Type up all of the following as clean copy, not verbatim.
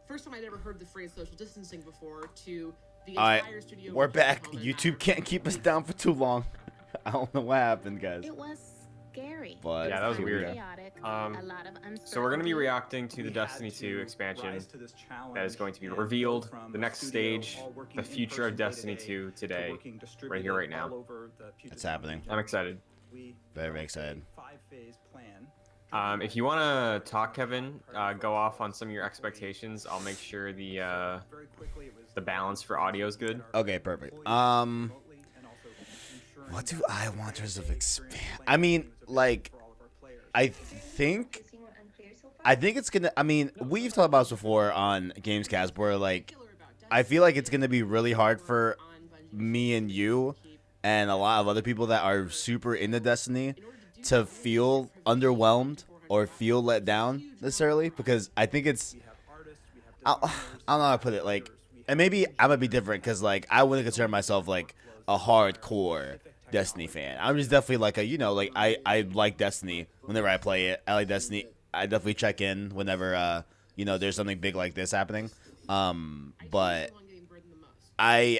first time I'd ever heard the phrase social distancing before to the All right, entire studio. we're back. YouTube can't keep us down for too long. I don't know what happened, guys. It was scary. But Yeah, that was It weird. Chaotic, a lot of So we're going to be uncertainty. reacting to the Destiny 2 expansion that is going to be revealed, the next stage, the future of Destiny 2 today, right here, right now. It's happening. I'm excited. Very, very excited. If you want to talk, Kevin, go off on some of your expectations. I'll make sure the balance for audio is good. Okay, perfect. What do I want in terms of expand? I mean, like, I think it's gonna. I mean, we've talked about this before on Gamescast, where like, I feel like it's gonna be really hard for me and you, and a lot of other people that are super into Destiny, to feel underwhelmed or feel let down necessarily, because I think it's. I don't know how to put it. Like, and maybe I might be different because like I wouldn't consider myself like a hardcore Destiny fan. I'm just definitely like a, like I like Destiny whenever I play it. I like Destiny. I definitely check in whenever there's something big like this happening. But I'm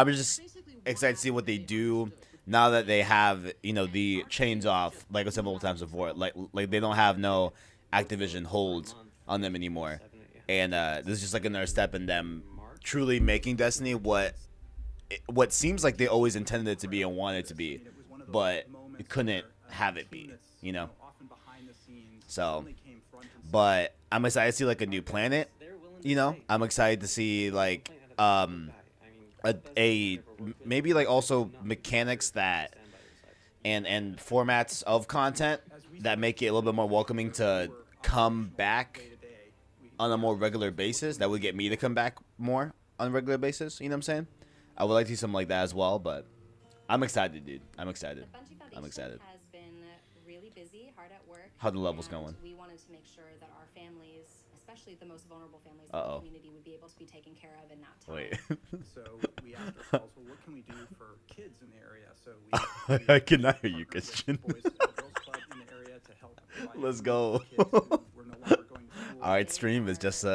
just excited to see what they do now that they have the chains off, like I said multiple times before. Like they don't have no Activision hold on them anymore, and this is just like another step in them truly making Destiny what seems like they always intended it to be and wanted it to be, but it couldn't have it be, So, but I'm excited to see like a new planet, I'm excited to see like a maybe like also mechanics that and formats of content that make it a little bit more welcoming to come back on a more regular basis. That would get me to come back more on a regular basis. You know what I'm saying? I would like to see something like that as well, but I'm excited, dude. I'm excited. I'm excited. Has been really busy, hard at work. How the levels going? We wanted to make sure that our families, especially the most vulnerable families in Uh-oh. the community, would be able to be taken care of and not tell. Wait. So we asked ourselves, well, what can we do for kids in the area? So we I cannot hear you, Christian. boys and girls club in the area to help provide Let's food go. for kids who were no longer going to school. All right, stream is just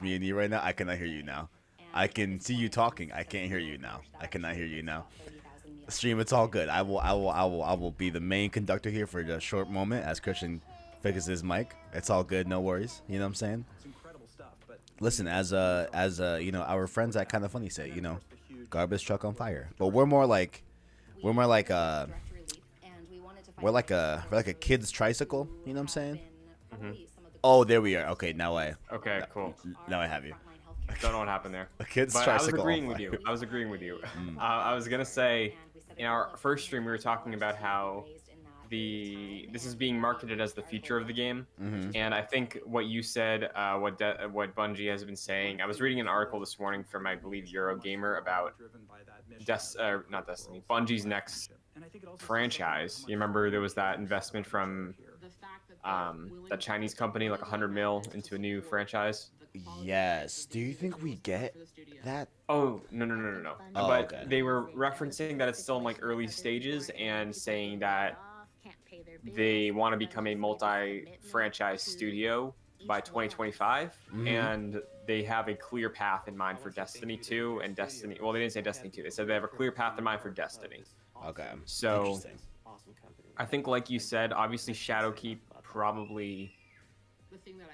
me and you right now. I cannot hear you now. I can see you talking. I can't hear you now. I cannot hear you now. Stream, it's all good. I will be the main conductor here for a short moment as Christian fixes his mic. It's all good, no worries. You know what I'm saying? It's incredible stuff, but Listen, as our friends at Kinda Funny say, garbage truck on fire. But we're more like we're like a kid's tricycle. You know what I'm saying? Oh, there we are. Okay, now I have you. Don't know what happened there. A kid's But tricycle. I was agreeing on with fire. you. I was gonna say, in our first stream, we were talking about how this is being marketed as the future of the game, and I think what you said, what Bungie has been saying. I was reading an article this morning from, I believe, Eurogamer about not Destiny, Bungie's next franchise. You remember there was that investment from that Chinese company, like 100 mil into a new franchise. Yes. Do you think we get that? Oh, no. Oh, But okay. they were referencing that it's still in like early stages and saying that they want to become a multi-franchise studio by 2025, and they have a clear path in mind for Destiny 2 and Destiny. Well, they didn't say Destiny 2. They said they have a clear path in mind for Destiny. Okay. So Interesting. I think, like you said, obviously Shadowkeep probably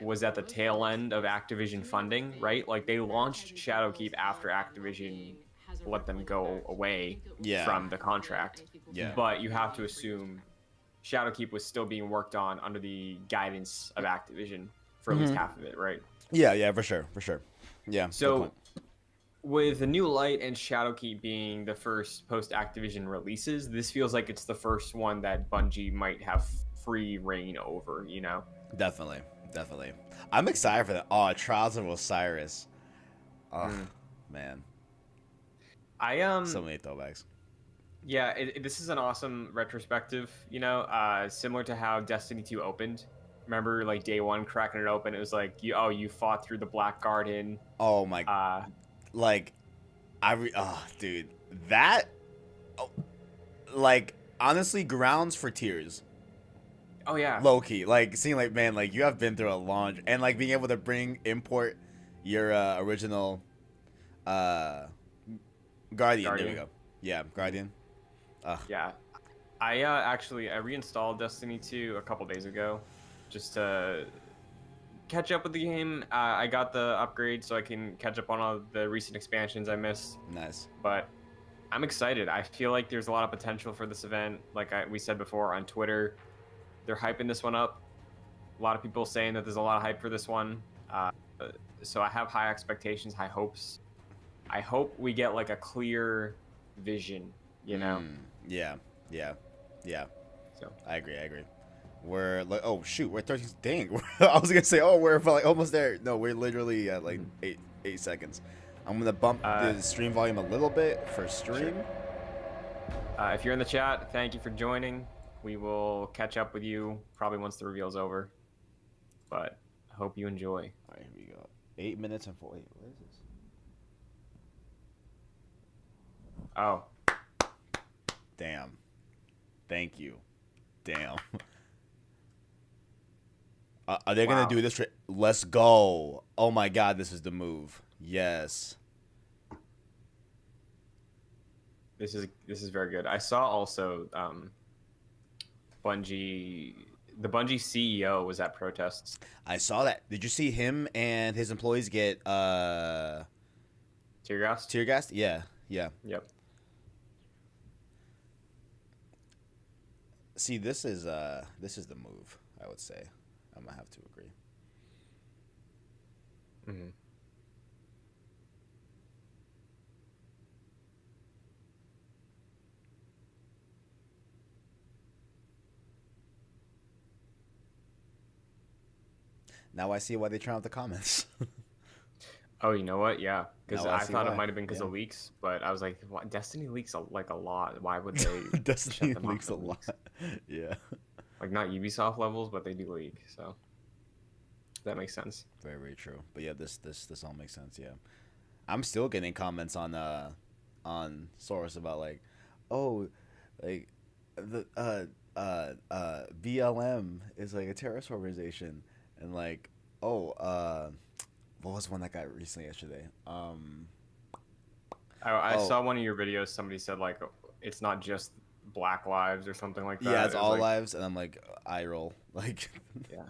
was at the tail end of Activision funding, right? Like they launched Shadowkeep after Activision let them go away from the contract. Yeah. But you have to assume Shadowkeep was still being worked on under the guidance of Activision for at least half of it, right? Yeah, for sure. Yeah. good So point. with the New Light and Shadowkeep being the first post-Activision releases, this feels like it's the first one that Bungie might have free reign over, Definitely. I'm excited for that. Oh, Trials of Osiris. Oh, man. So many throwbacks. Yeah, this is an awesome retrospective, similar to how Destiny 2 opened. Remember, like, day one, cracking it open, it was like, you fought through the Black Garden. Oh, my. Dude. That, honestly, grounds for tears. Oh yeah. Low key, like seeing like man, like you have been through a long, and like being able to import your original Guardian. There we Guardian. go. Yeah, Guardian. Yeah. I reinstalled Destiny 2 a couple days ago, just to catch up with the game. I got the upgrade so I can catch up on all the recent expansions I missed. Nice. But I'm excited. I feel like there's a lot of potential for this event. Like we said before on Twitter, they're hyping this one up. A lot of people saying that there's a lot of hype for this one. So I have high expectations, high hopes. I hope we get like a clear vision, you know? Yeah. So I agree. We're like, oh shoot, we're 13. Dang, I was gonna say, oh, we're like almost there. No, we're literally at like 8 seconds. I'm gonna bump the stream volume a little bit for stream. Sure. If you're in the chat, thank you for joining. We will catch up with you probably once the reveal's over. But I hope you enjoy. All right, here we go. 8 minutes and 4. Wait, what is this? Oh. Damn. Thank you. Damn. Are they gonna do this? Let's go. Oh my God, this is the move. Yes. This is very good. I saw also Bungie, the Bungie CEO was at protests. I saw that. Did you see him and his employees get Tear gas? tear gassed? Yeah. Yep. See, this is the move, I would say. I'm gonna have to agree. Mm-hmm. Now I see why they turn off the comments. Oh, you know what? Yeah, because Now I I see thought why. it might have been because Yeah. of leaks, but I was like, what? Destiny leaks like a lot. Why would they? Destiny shut them off leaks a for lot. leaks? Yeah. Like not Ubisoft levels, but they do leak. So that makes sense. Very, very true. But yeah, this all makes sense. Yeah, I'm still getting comments on Source about like, oh, like the BLM is like a terrorist organization, and like, oh, what was one that got recently yesterday? I saw one of your videos. Somebody said like it's not just Black Lives or something like that. Yeah, it's It was all like, lives, and I'm like, eye roll, like. Yeah.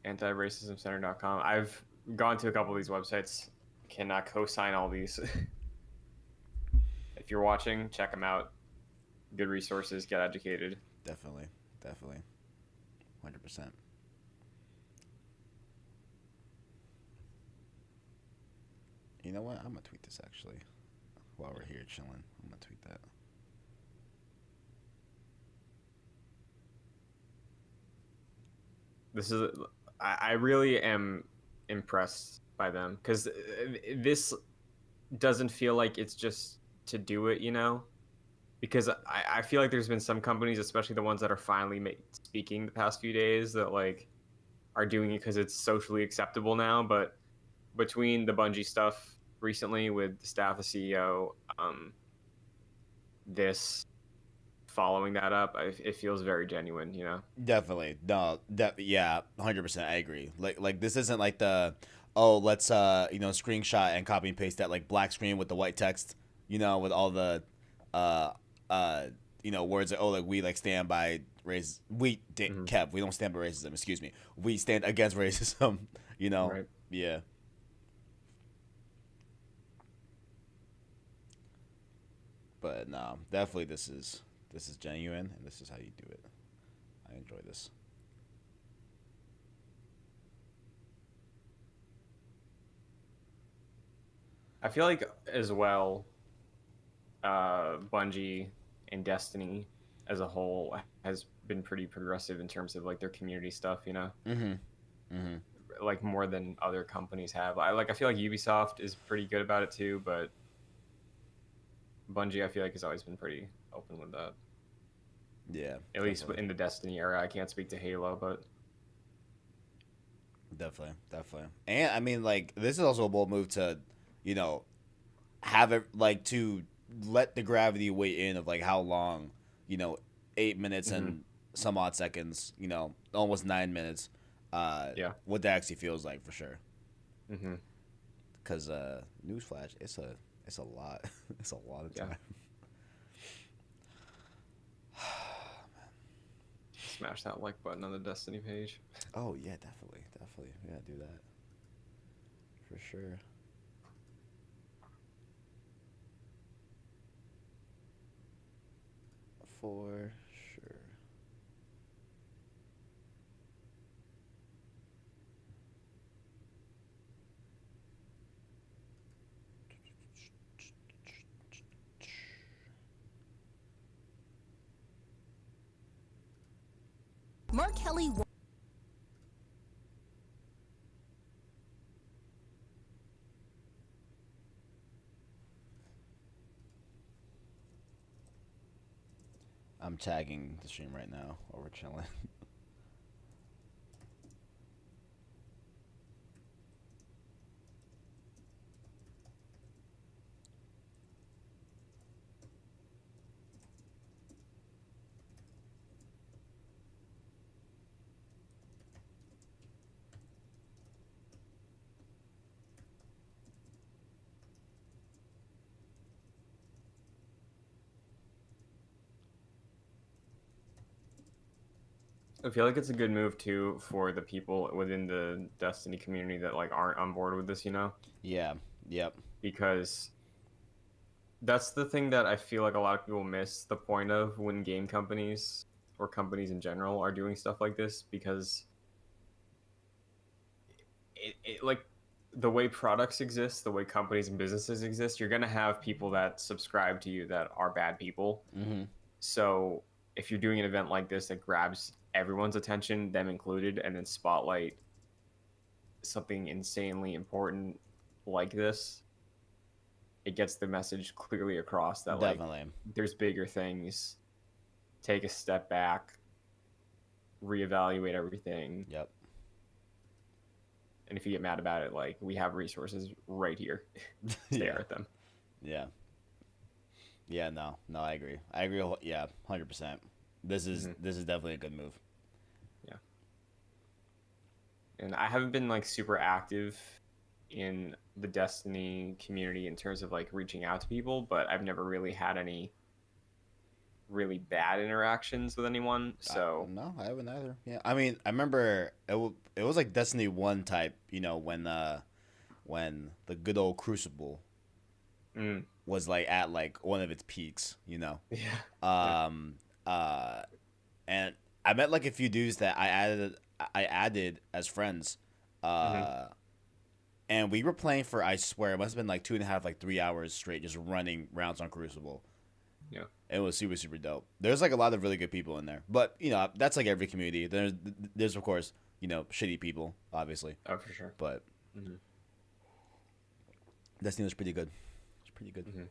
Antiracismcenter.com. I've gone to a couple of these websites. Cannot co-sign all these. If you're watching, check them out. Good resources. Get educated. Definitely, 100%. You know what? I'm gonna tweet this actually. While we're here chilling, I'm gonna tweet that. This is. I really am impressed by them because this doesn't feel like it's just to do it, you know. Because I feel like there's been some companies, especially the ones that are finally speaking the past few days, that like are doing it because it's socially acceptable now. But between the Bungie stuff recently with the staff, the CEO, this following that up, it feels very genuine, you know. Definitely, no, yeah, 100%. I agree. Like this isn't like the, oh, let's screenshot and copy and paste that like black screen with the white text, with all the words that, oh, like we like stand by race. Kev, we don't stand by racism. Excuse me. We stand against racism. Right. Yeah. But no, definitely this is genuine, and this is how you do it. I enjoy this. I feel like as well, Bungie and Destiny as a whole has been pretty progressive in terms of like their community stuff, you know. Like more than other companies have. I feel like Ubisoft is pretty good about it too, but Bungie I feel like has always been pretty open with that. Yeah. At least in the Destiny era. I can't speak to Halo, but Definitely. And I mean, like, this is also a bold move to, have it like to let the gravity weigh in of like how long, 8 minutes and some odd seconds, almost 9 minutes, Yeah. what that actually feels like for sure. Mm-hmm. Because newsflash, it's a lot. It's a lot of time. Smash that like button on the Destiny page. Oh yeah, definitely. We gotta do that for sure. For sure. Mark Kelly. I'm tagging the stream right now while we're chilling. I feel like it's a good move too for the people within the Destiny community that like aren't on board with this, Yeah. Yep. because that's the thing that I feel like a lot of people miss the point of when game companies or companies in general are doing stuff like this, because it like the way products exist, the way companies and businesses exist, you're going to have people that subscribe to you that are bad people. Mm-hmm. So if you're doing an event like this that grabs everyone's attention, them included, and then spotlight something insanely important like this, it gets the message clearly across that Definitely. like there's bigger things. Take a step back, reevaluate everything. Yep. And if you get mad about it, like we have resources right here. Stare at them. Yeah. Yeah. No. I agree. Yeah. 100%. This is definitely a good move. Yeah. And I haven't been like super active in the Destiny community in terms of like reaching out to people, but I've never really had any really bad interactions with anyone. So no, I haven't either. Yeah, I mean, I remember it was like Destiny 1 type, when the good old Crucible was like at like one of its peaks, Yeah. And I met like a few dudes that I added as friends, and we were playing for, I swear, it must have been like 2.5, like 3 hours straight, just running rounds on Crucible. Yeah. It was super, super dope. There's like a lot of really good people in there, but that's like every community. There's of course shitty people, obviously. Oh, for sure. But Destiny was pretty good. It's pretty good. Mm-hmm.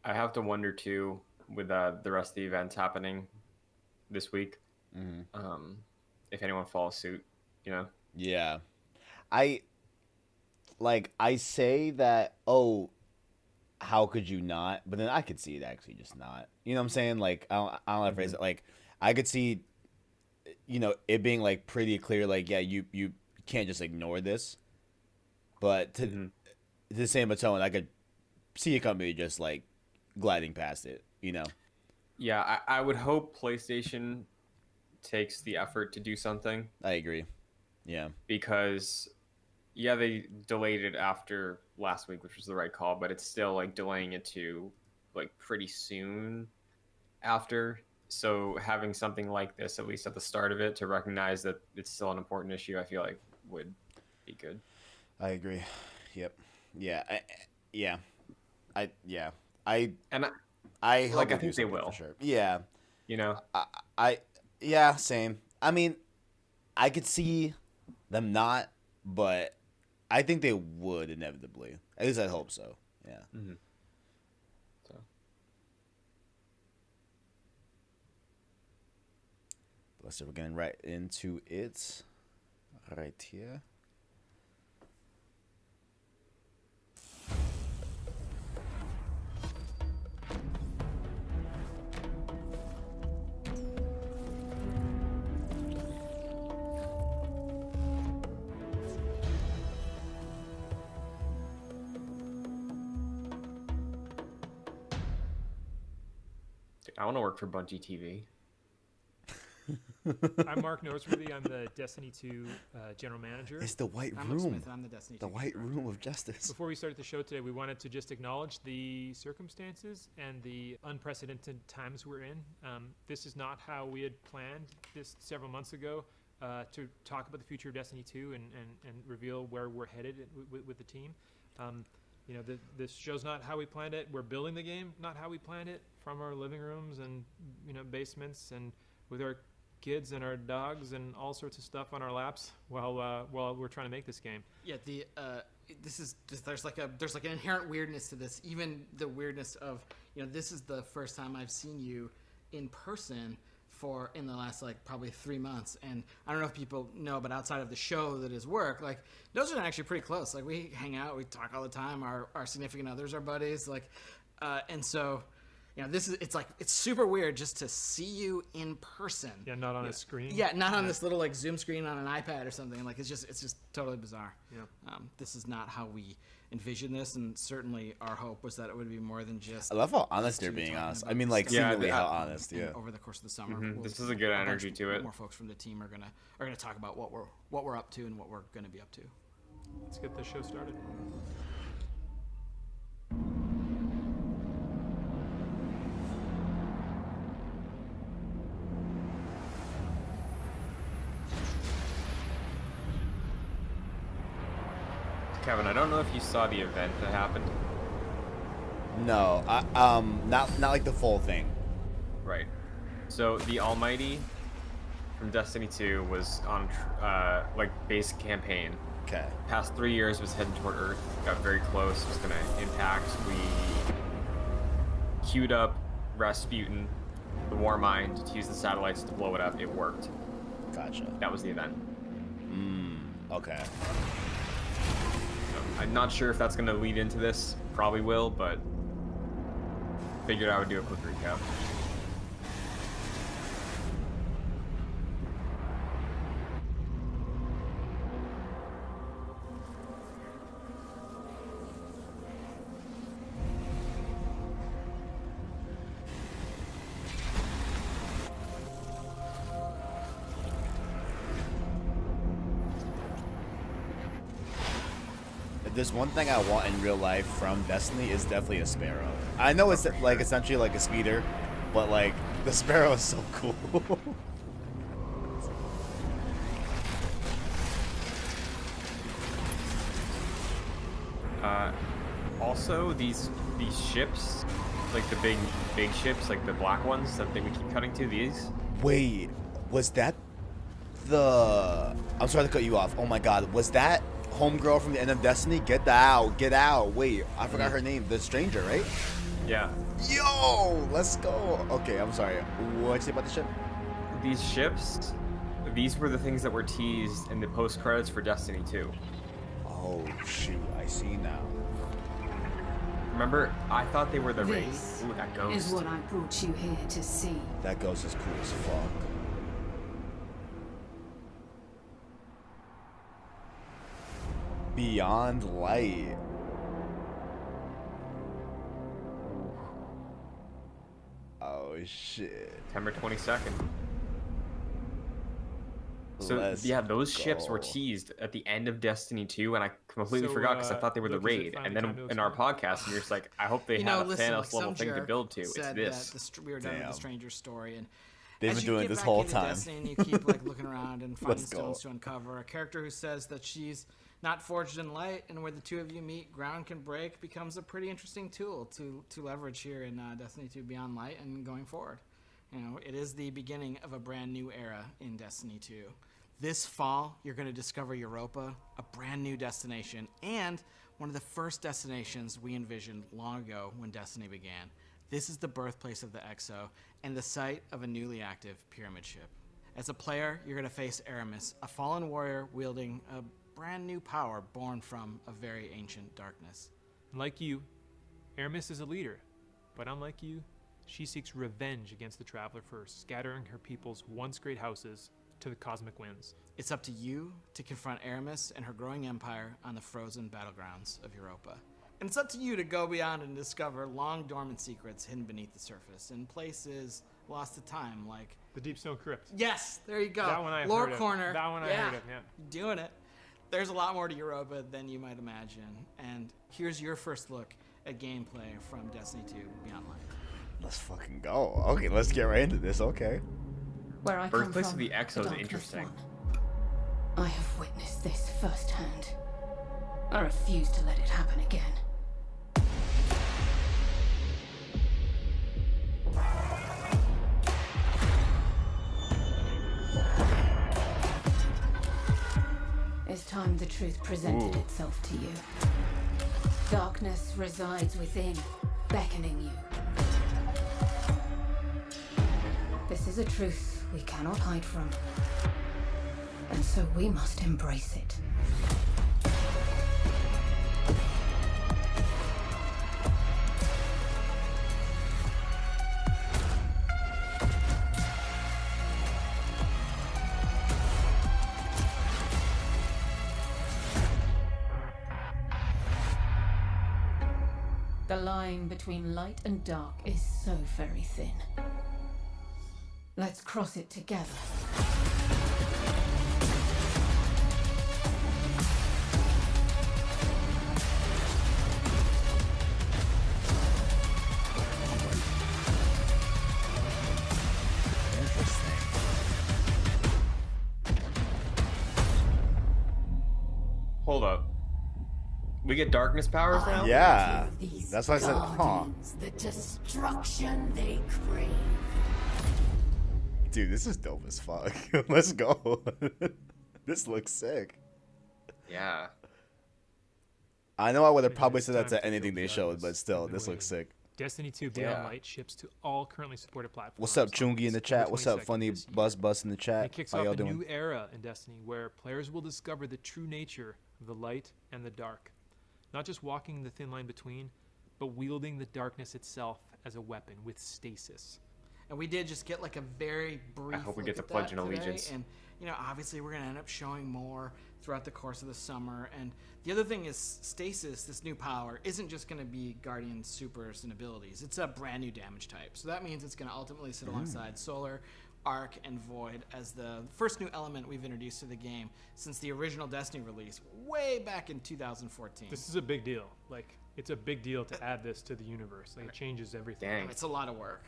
I have to wonder too, with the rest of the events happening this week, if anyone follows suit, Yeah, I say that. Oh, how could you not? But then I could see it actually just not. You know what I'm saying? Like I don't know how to phrase it. Like I could see, it being like pretty clear. Like yeah, you can't just ignore this. But to the same tone, I could see a company just like gliding past it. Yeah, I would hope PlayStation takes the effort to do something. I agree. Yeah. Because, yeah, they delayed it after last week, which was the right call, but it's still like delaying it to like pretty soon after. So having something like this, at least at the start of it, to recognize that it's still an important issue, I feel like would be good. I agree. Yep. Yeah. I hope I think they will. for sure. Yeah. Yeah, same. I mean, I could see them not, but I think they would inevitably. At least I hope so. Yeah. Mm-hmm. Let's see. We're getting right into it. Right here. Dude, I want to work for Bungie TV. I'm Mark Noseworthy. I'm the Destiny 2 general manager. It's the White I'm Room. Smith, I'm the Destiny The 2 White director. Room of Justice. Before we started the show today, we wanted to just acknowledge the circumstances and the unprecedented times we're in. This is not how we had planned this several months ago to talk about the future of Destiny 2 and reveal where we're headed with the team. This show's not how we planned it. We're building the game, not how we planned it, from our living rooms and basements and with our kids and our dogs and all sorts of stuff on our laps while we're trying to make this game. Yeah, there's like an inherent weirdness to this. Even the weirdness of this is the first time I've seen you in person in the last probably 3 months, and I don't know if people know, but outside of the show that is work, those are actually pretty close. We hang out, we talk all the time. Our significant others are buddies, and so. It's super weird just to see you in person. Yeah, not on a screen. Yeah, not on this little Zoom screen on an iPad or something. It's just totally bizarre. Yeah. This is not how we envisioned this, and certainly our hope was that it would be more than just. I love how honest they're two being talking honest. I about mean, stuff. seemingly Yeah, how honest. And Yeah. over the course of the summer, This is a good energy to it. More folks from the team are gonna talk about what we're up to and what we're gonna be up to. Let's get the show started. Kevin, I don't know if you saw the event that happened. No, not like the full thing. Right. So the Almighty from Destiny 2 was on basic campaign. Okay. Past 3 years was heading toward Earth. Got very close. Was gonna impact. We queued up Rasputin, the Warmind, to use the satellites to blow it up. It worked. Gotcha. That was the event. Okay. So I'm not sure if that's gonna lead into this. Probably will, but figured I would do a quick recap. If there's one thing I want in real life from Destiny, is definitely a Sparrow. I know it's essentially like a speeder, but the Sparrow is so cool. Also, these ships, the big ships, the black ones that we keep cutting to. These. Wait, was that the? I'm sorry to cut you off. Oh my God, was that homegirl from the end of Destiny? Get out, get out. Wait, I forgot her name. The Stranger, right? Yeah. Yo, let's go. Okay, I'm sorry. What'd you say about the ship? These ships, these were the things that were teased in the post credits for Destiny 2. Oh shoot, I see now. Remember, I thought they were the raid. This Ooh, that is ghost. what I brought you here to see. That ghost is cool as fuck. Beyond Light. Oh shit. September 22nd. So Let's yeah, those ships were go. teased at the end of Destiny 2, and I completely So, forgot because I thought they were the Luke, is it raid. finally And then time to in our explain? podcast, and you're just like, I hope they have a Thanos level thing to build to. It's said this. that we were done with Damn. the Stranger story, and They've as been you doing get this back whole into time. Destiny and you keep looking around and finding Let's go. stones to uncover, a character who says that she's not forged in light, and where the two of you meet, ground can break, becomes a pretty interesting tool to leverage here in Destiny 2 Beyond Light and going forward. It is the beginning of a brand new era in Destiny 2. This fall, you're going to discover Europa, a brand new destination, and one of the first destinations we envisioned long ago when Destiny began. This is the birthplace of the EXO and the site of a newly active pyramid ship. As a player, you're going to face Aramis, a fallen warrior wielding a brand new power born from a very ancient darkness. Like you, Aramis is a leader, but unlike you, she seeks revenge against the Traveler first, scattering her people's once great houses to the cosmic winds. It's up to you to confront Aramis and her growing empire on the frozen battlegrounds of Europa. And it's up to you to go beyond and discover long dormant secrets hidden beneath the surface in places lost to time, like The Deep Stone Crypt. yes, there you go. That one I've Lore heard of. corner. That one I yeah, heard of, yeah. doing it. There's a lot more to Europa than you might imagine. And here's your first look at gameplay from Destiny 2 Beyond Light. Let's fucking go. Okay, let's get right into this. Okay. Where I come Birthplace of from, the Exo is darkness interesting. won. I have witnessed this firsthand. I refuse to let it happen again. It's time the truth presented itself to you. Darkness resides within, beckoning you. This is a truth we cannot hide from. And so we must embrace it. The line between light and dark is so very thin. Let's cross it together. Hold up. We get darkness powers now? Yeah. These That's why I said, huh. guardians the destruction they crave. Dude, this is dope as fuck. Let's go. This looks sick. Yeah. I know I would have It's probably said that time to to anything feel they showed, darkness but still, in the this looks way. sick. Destiny 2 Beyond Yeah. Light ships to all currently supported platforms. What's up, on Chungi in the October chat? What's up, 22nd Funny this year. Bus in the And chat? it kicks How off y'all a doing? new era in Destiny where players will discover the true nature of the light and the dark. Not just walking the thin line between, but wielding the darkness itself as a weapon with stasis. And we did just get like a very brief. I hope we look get to at pledge that an today. allegiance. And you know, obviously, we're gonna end up showing more throughout the course of the summer. And the other thing is, stasis, this new power, isn't just gonna be Guardian supers and abilities. It's a brand new damage type. So that means it's gonna ultimately sit alongside Solar, Arc, and Void as the first new element we've introduced to the game since the original Destiny release, way back in 2014. This is a big deal. Like, it's a big deal to add this to the universe. Like, it changes everything. Dang. It's a lot of work.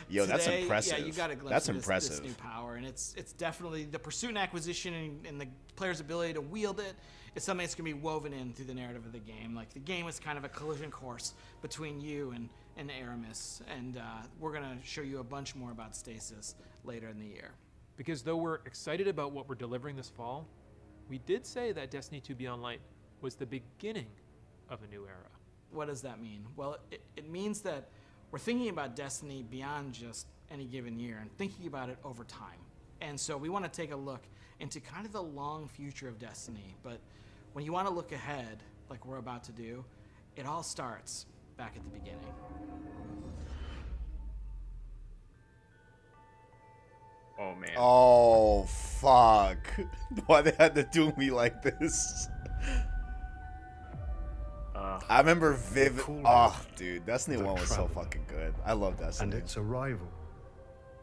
Yo, that's Today, impressive. Yeah, you got a glimpse That's of this impressive. new power, and it's definitely the pursuit and acquisition and the player's ability to wield it. It's something that's going to be woven in through the narrative of the game. Like, the game is kind of a collision course between you and Aramis, and we're going to show you a bunch more about Stasis later in the year. Because though we're excited about what we're delivering this fall, we did say that Destiny 2 Beyond Light was the beginning of a new era. What does that mean? Well, it means that we're thinking about Destiny beyond just any given year and thinking about it over time. And so we want to take a look into kind of the long future of Destiny. But when you want to look ahead, like we're about to do, it all starts back at the beginning. Oh, man. Oh, fuck. Why they had to do me like this? I remember vivid. Oh, dude, Destiny 1 was so fucking good. I love Destiny. And its arrival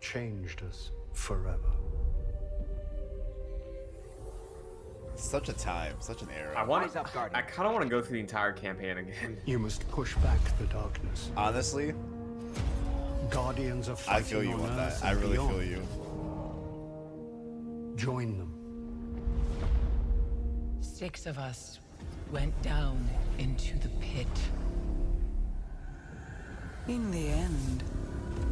changed us forever. Such a time, such an era. I kind of want to go through the entire campaign again. You must push back the darkness. Honestly, Guardians are I fighting feel you on Earth that. I and really beyond. feel you. Join them. 6 of us went down into the pit. In the end,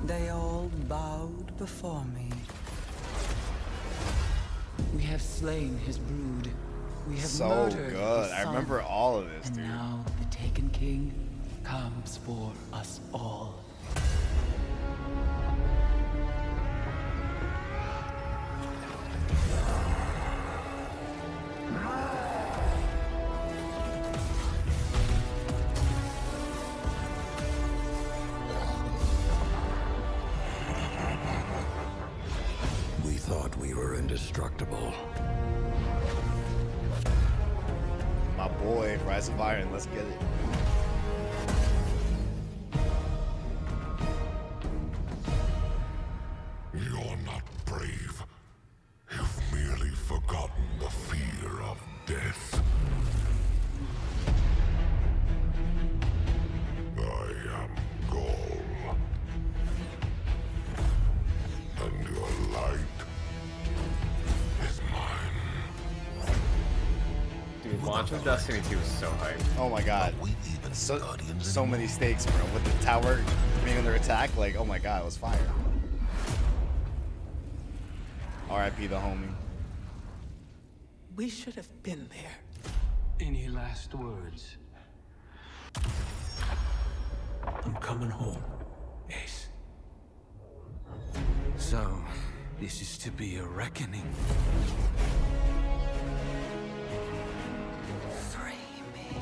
they all bowed before me. We have slain his brood. We have So murdered good. his I son. remember all of this, And dude. now the Taken King comes for us all. boy, Rise of Iron. Let's get it. You're not brave. You've merely forgotten the fear of death. I am Gaul. And your light is mine. Dude, launch of Destiny 2 is so hype. Oh my god. So many stakes, bro. With the tower being under attack, like, oh my god, it was fire. R.I.P. the homie. We should have been there. Any last words? I'm coming home, Ace. So, this is to be a reckoning. Free me.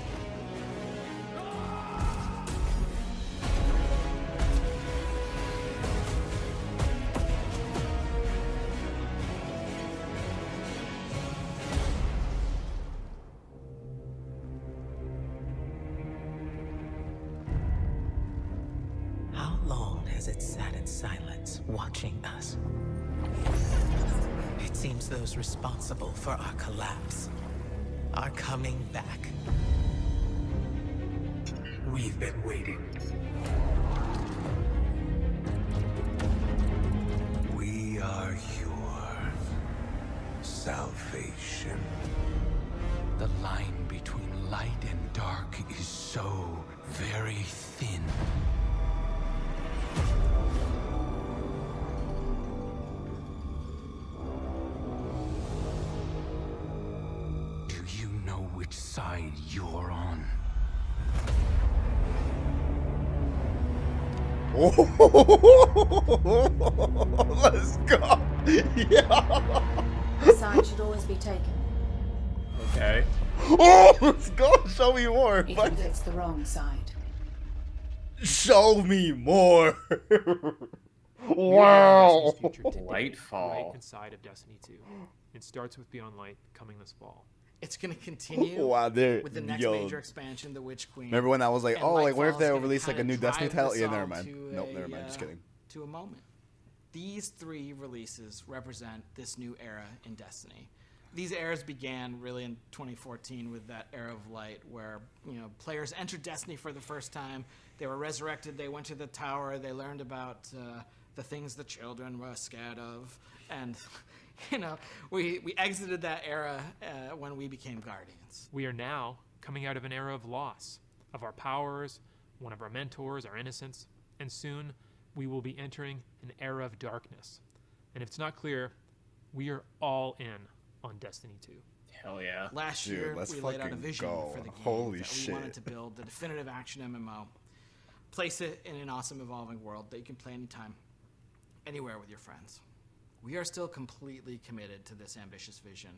How long has it sat in silence, watching us? It seems those responsible for our collapse are coming back. We've been waiting. We are your salvation. The line between light and dark is so very thin. Do you know which side you're on? Let's go. Yeah. The side should always be taken, Okay. Oh, let's go. Show me more. even if it's the wrong side. Show me more. Wow. Lightfall. Right inside of Destiny 2. It starts with Beyond Light coming this fall. It's going to continue Wow, there. with the next major expansion, The Witch Queen. Remember when I was like, And oh, like, what if Lightfall's they gonna release like a kinda new Destiny drive title? this Yeah, all never mind. to Nope, a, never mind. Just kidding. To a moment. These three releases represent this new era in Destiny. These eras began really in 2014 with that era of light where, you know, players entered Destiny for the first time. They were resurrected. They went to the tower. They learned about the things the children were scared of. And, you know, we exited that era when we became Guardians. We are now coming out of an era of loss of our powers, one of our mentors, our innocence, and soon we will be entering an era of darkness. And if it's not clear, we are all in on Destiny 2. Hell yeah. Last Dude, year, let's we laid out a fucking vision go. for the game Holy that shit. we wanted to build the definitive action MMO. Place it in an awesome evolving world that you can play anytime, anywhere with your friends. We are still completely committed to this ambitious vision,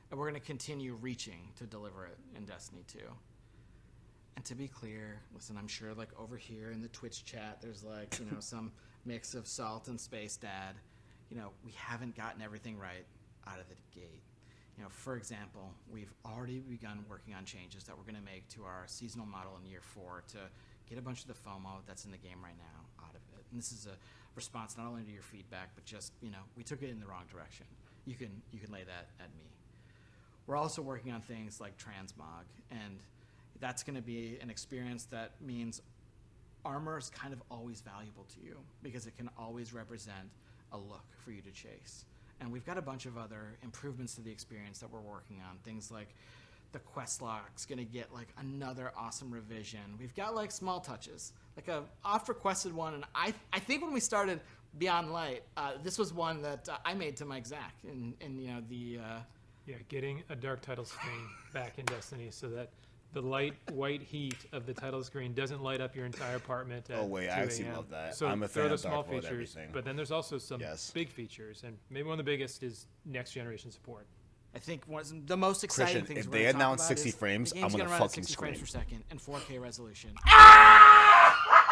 and we're going to continue reaching to deliver it in Destiny 2. And to be clear, listen, I'm sure like over here in the Twitch chat, there's like, you know, some mix of salt and space dad. You know, we haven't gotten everything right out of the gate. You know, for example, we've already begun working on changes that we're going to make to our seasonal model in year 4 to get a bunch of the FOMO that's in the game right now out of it. And this is a response not only to your feedback, but just, you know, we took it in the wrong direction. You can lay that at me. We're also working on things like transmog, and that's going to be an experience that means armor is kind of always valuable to you because it can always represent a look for you to chase. And we've got a bunch of other improvements to the experience that we're working on. Things like the quest log's gonna get like another awesome revision. We've got like small touches, like a oft requested one. And I think when we started Beyond Light, this was one that I made to Mike Zach in you know the Yeah, getting a dark title screen back in Destiny so that the light white heat of the title screen doesn't light up your entire apartment at Oh, wait, 2 I actually a.m. love that. So I'm a there fan are of the small dark mode features, everything. but then there's also some Yes. big features, and maybe one of the biggest is next generation support. I think one of the most exciting Christian, things if we're they gonna talk announce about 60 is frames, the I'm game's gonna gonna run at fucking 60 frames per scream. second and 4K resolution.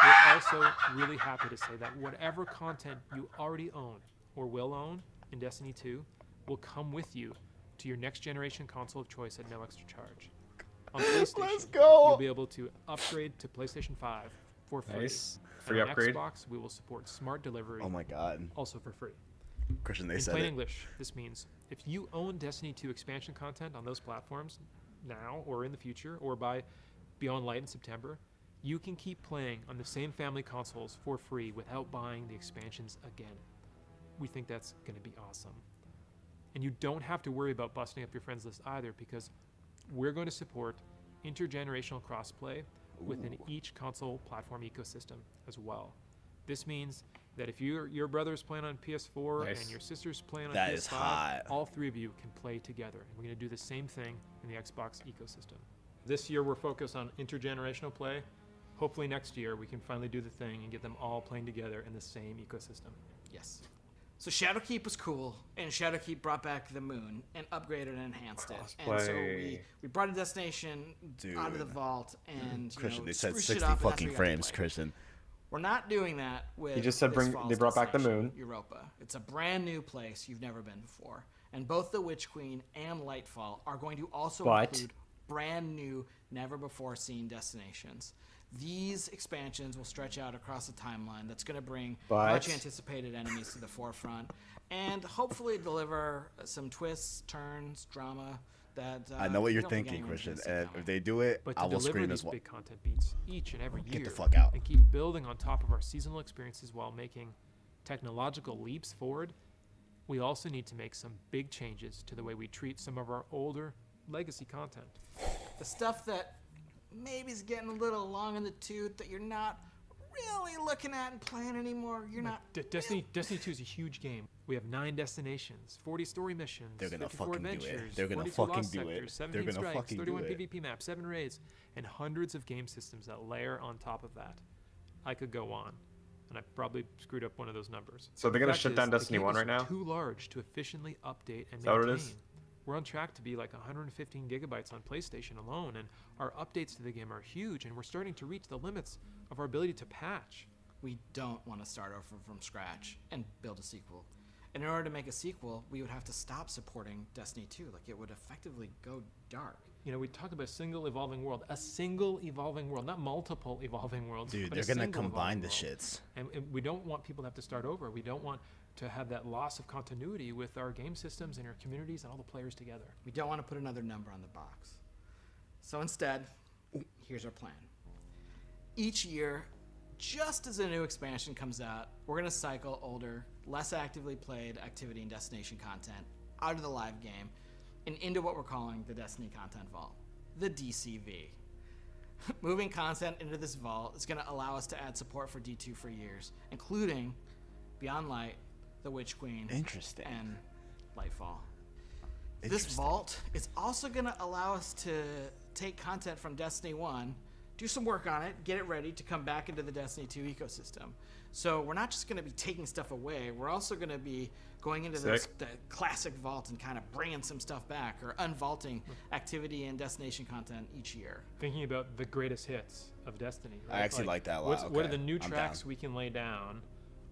We're also really happy to say that whatever content you already own or will own in Destiny 2 will come with you to your next generation console of choice at no extra charge. On PlayStation, Let's go. you'll be able to upgrade to PlayStation 5 for free. Nice. And Free on upgrade. Xbox, we will support smart delivery. Oh my god. Also for free. Christian, they In said plain it. English, this means if you own Destiny 2 expansion content on those platforms now or in the future or by Beyond Light in September, you can keep playing on the same family consoles for free without buying the expansions again. We think that's going to be awesome. And you don't have to worry about busting up your friends list either, because we're going to support intergenerational crossplay within each console platform ecosystem as well. This means that if your brother's playing on PS4 Nice. and your sister's playing on That PS5, is hot. all three of you can play together. And we're going to do the same thing in the Xbox ecosystem. This year we're focused on intergenerational play. Hopefully next year we can finally do the thing and get them all playing together in the same ecosystem. Yes. So Shadowkeep was cool, and Shadowkeep brought back the moon and upgraded and enhanced it. And so Crossplay. we brought a destination out of the Dude. vault and Christian, they you know, said spruced it 60 up, and that's fucking what you got to frames, play. Christian. We're not doing that with He just said this they fall's brought back the destination, moon. Europa. It's a brand new place you've never been before. And both the Witch Queen and Lightfall are going to also But- include brand new, never before seen destinations. These expansions will stretch out across a timeline that's going to bring But- much anticipated enemies to the forefront and hopefully deliver some twists, turns, drama that I know what we you're don't think thinking, anyone's gonna Christian. see And coming. if they do it, But I to will deliver scream these as well. big content beats each and every year, Get the fuck out. and keep building on top of our seasonal experiences while making technological leaps forward, we also need to make some big changes to the way we treat some of our older legacy content. The stuff that maybe is getting a little long in the tooth that you're not really looking at and playing anymore. You're not. Destiny 2 is a huge game. We have 9 destinations, 40 story missions, They're gonna 54 fucking do it. adventures, They're gonna 42 fucking lost do it. sectors, 17 They're gonna strikes, fucking do 31 it. PvP maps, 7 raids, and hundreds of game systems that layer on top of that. I could go on, and I probably screwed up one of those numbers. So they're gonna Fact shut is, down the Destiny game 1 is right now? Too large to efficiently update and Is that what maintain. it is? We're on track to be like 115 gigabytes on PlayStation alone, and our updates to the game are huge, and we're starting to reach the limits of our ability to patch. We don't want to start over from scratch and build a sequel. And in order to make a sequel, we would have to stop supporting Destiny 2. Like, it would effectively go dark. You know, we talked about a single evolving world, not multiple evolving worlds. Dude, but they're a gonna single combine evolving the world. shits. And we don't want people to have to start over. We don't want to have that loss of continuity with our game systems and our communities and all the players together. We don't want to put another number on the box. So instead, here's our plan. Each year, just as a new expansion comes out, we're going to cycle older, less actively played activity and destination content out of the live game and into what we're calling the Destiny Content Vault, the DCV. Moving content into this vault is going to allow us to add support for D2 for years, including Beyond Light, The Witch Queen, Interesting. and Lightfall. This Interesting. vault is also going to allow us to take content from Destiny 1, do some work on it, get it ready to come back into the Destiny 2 ecosystem. So we're not just going to be taking stuff away, we're also going to be going into the classic vault and kind of bringing some stuff back or unvaulting activity and destination content each year. Thinking about the greatest hits of Destiny. Right? I actually like that a lot. What are Okay, the new I'm tracks down. we can lay down?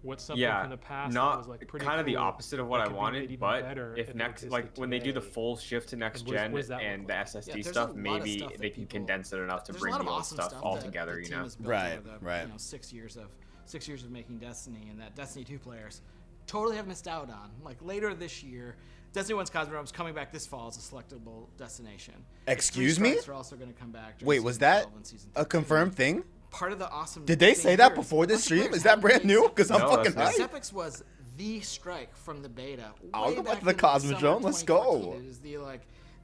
What's something Yeah, from the past not that was like pretty kind of the cool opposite of what that I could be made wanted, even but better if it next, existed like when they do the today? full shift to next And what gen does that and look the like? SSD Yeah, there's a stuff, lot of maybe stuff that they can people- condense it enough to There's bring a lot the of old awesome stuff stuff all that together. the You team know, has built Right, over the, right. You know, 6 years of making Destiny, and that Destiny 2 players totally have missed out on. Like later this year, Destiny 1's Cosmodrome is coming back this fall as a selectable destination. Excuse me? Are also going to come back. during Wait, was Season that 12 and Season a 13. confirmed thing? Part of the awesome. Did they thing say that here is before this bunch of stream? players Is that haven't brand played new? Sepic. Because I'm No, fucking that's hyped. Sepics was the strike from the beta. I'll way go back back to the in summer Cosmodrome. Let's go. 2014. It is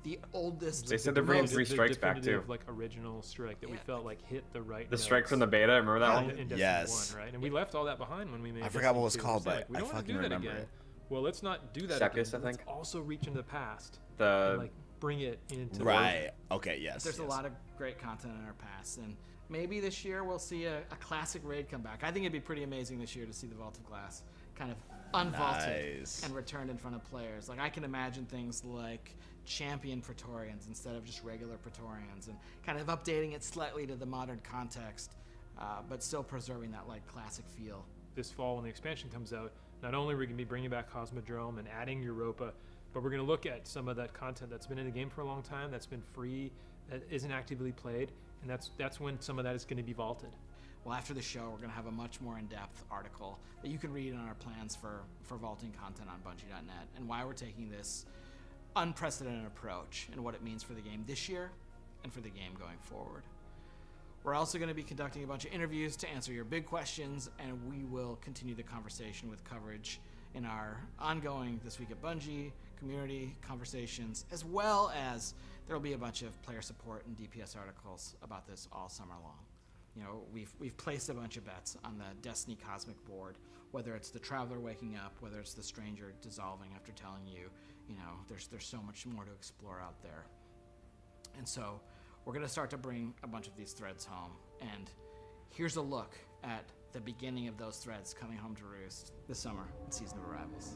the oldest. They said they're bringing The 3 strikes back definitive, too. like original strike that we felt like hit the right. The strike notes from the beta, remember that in one? Destiny Yes. 1, right? And we left all that behind when we made. I forgot what it was Destiny 2. called, It's but we I don't wanna fucking do that remember again. it. Well, let's not do that Sepic, again. I think. Let's also reach into the past. The and, like bring it into Right. Okay. Yes. There's yes. a lot of great content in our past, and maybe this year we'll see a classic raid come back. I think it'd be pretty amazing this year to see the Vault of Glass kind of unvaulted Nice. and returned in front of players. Like I can imagine things like champion Praetorians instead of just regular Praetorians, and kind of updating it slightly to the modern context, but still preserving that like classic feel. this fall when the expansion comes out. Not only are we going to be bringing back Cosmodrome and adding Europa But we're going to look at some of that content that's been in the game for a long time, that's been free, that isn't actively played, and that's when some of that is going to be vaulted. Well, after the show, we're going to have a much more in-depth article that you can read on our plans for vaulting content on Bungie.net and why we're taking this unprecedented approach and what it means for the game this year and for the game going forward. We're also going to be conducting a bunch of interviews to answer your big questions, and we will continue the conversation with coverage in our ongoing This Week at Bungie community conversations, as well as there will be a bunch of player support and DPS articles about this all summer long. You know, we've placed a bunch of bets on the Destiny Cosmic board, whether it's the Traveler waking up, whether it's the Stranger dissolving after telling you, you know, there's so much more to explore out there. And so we're going to start to bring a bunch of these threads home. And here's a look at the beginning of those threads coming home to roost this summer in Season of Arrivals.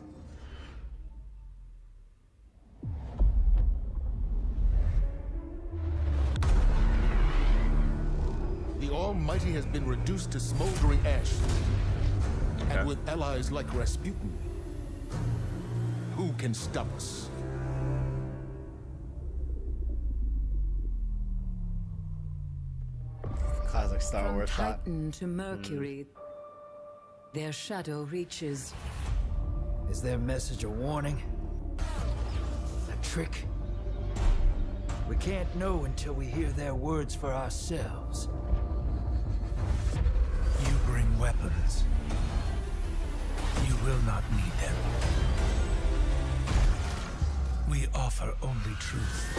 The Almighty has been reduced to smoldering ash. Okay. And with allies like Rasputin, who can stop us? Classic Star Wars shot. Titan to Mercury, their shadow reaches. Is their message a warning? A trick? We can't know until we hear their words for ourselves. You bring weapons. You will not need them. We offer only truth.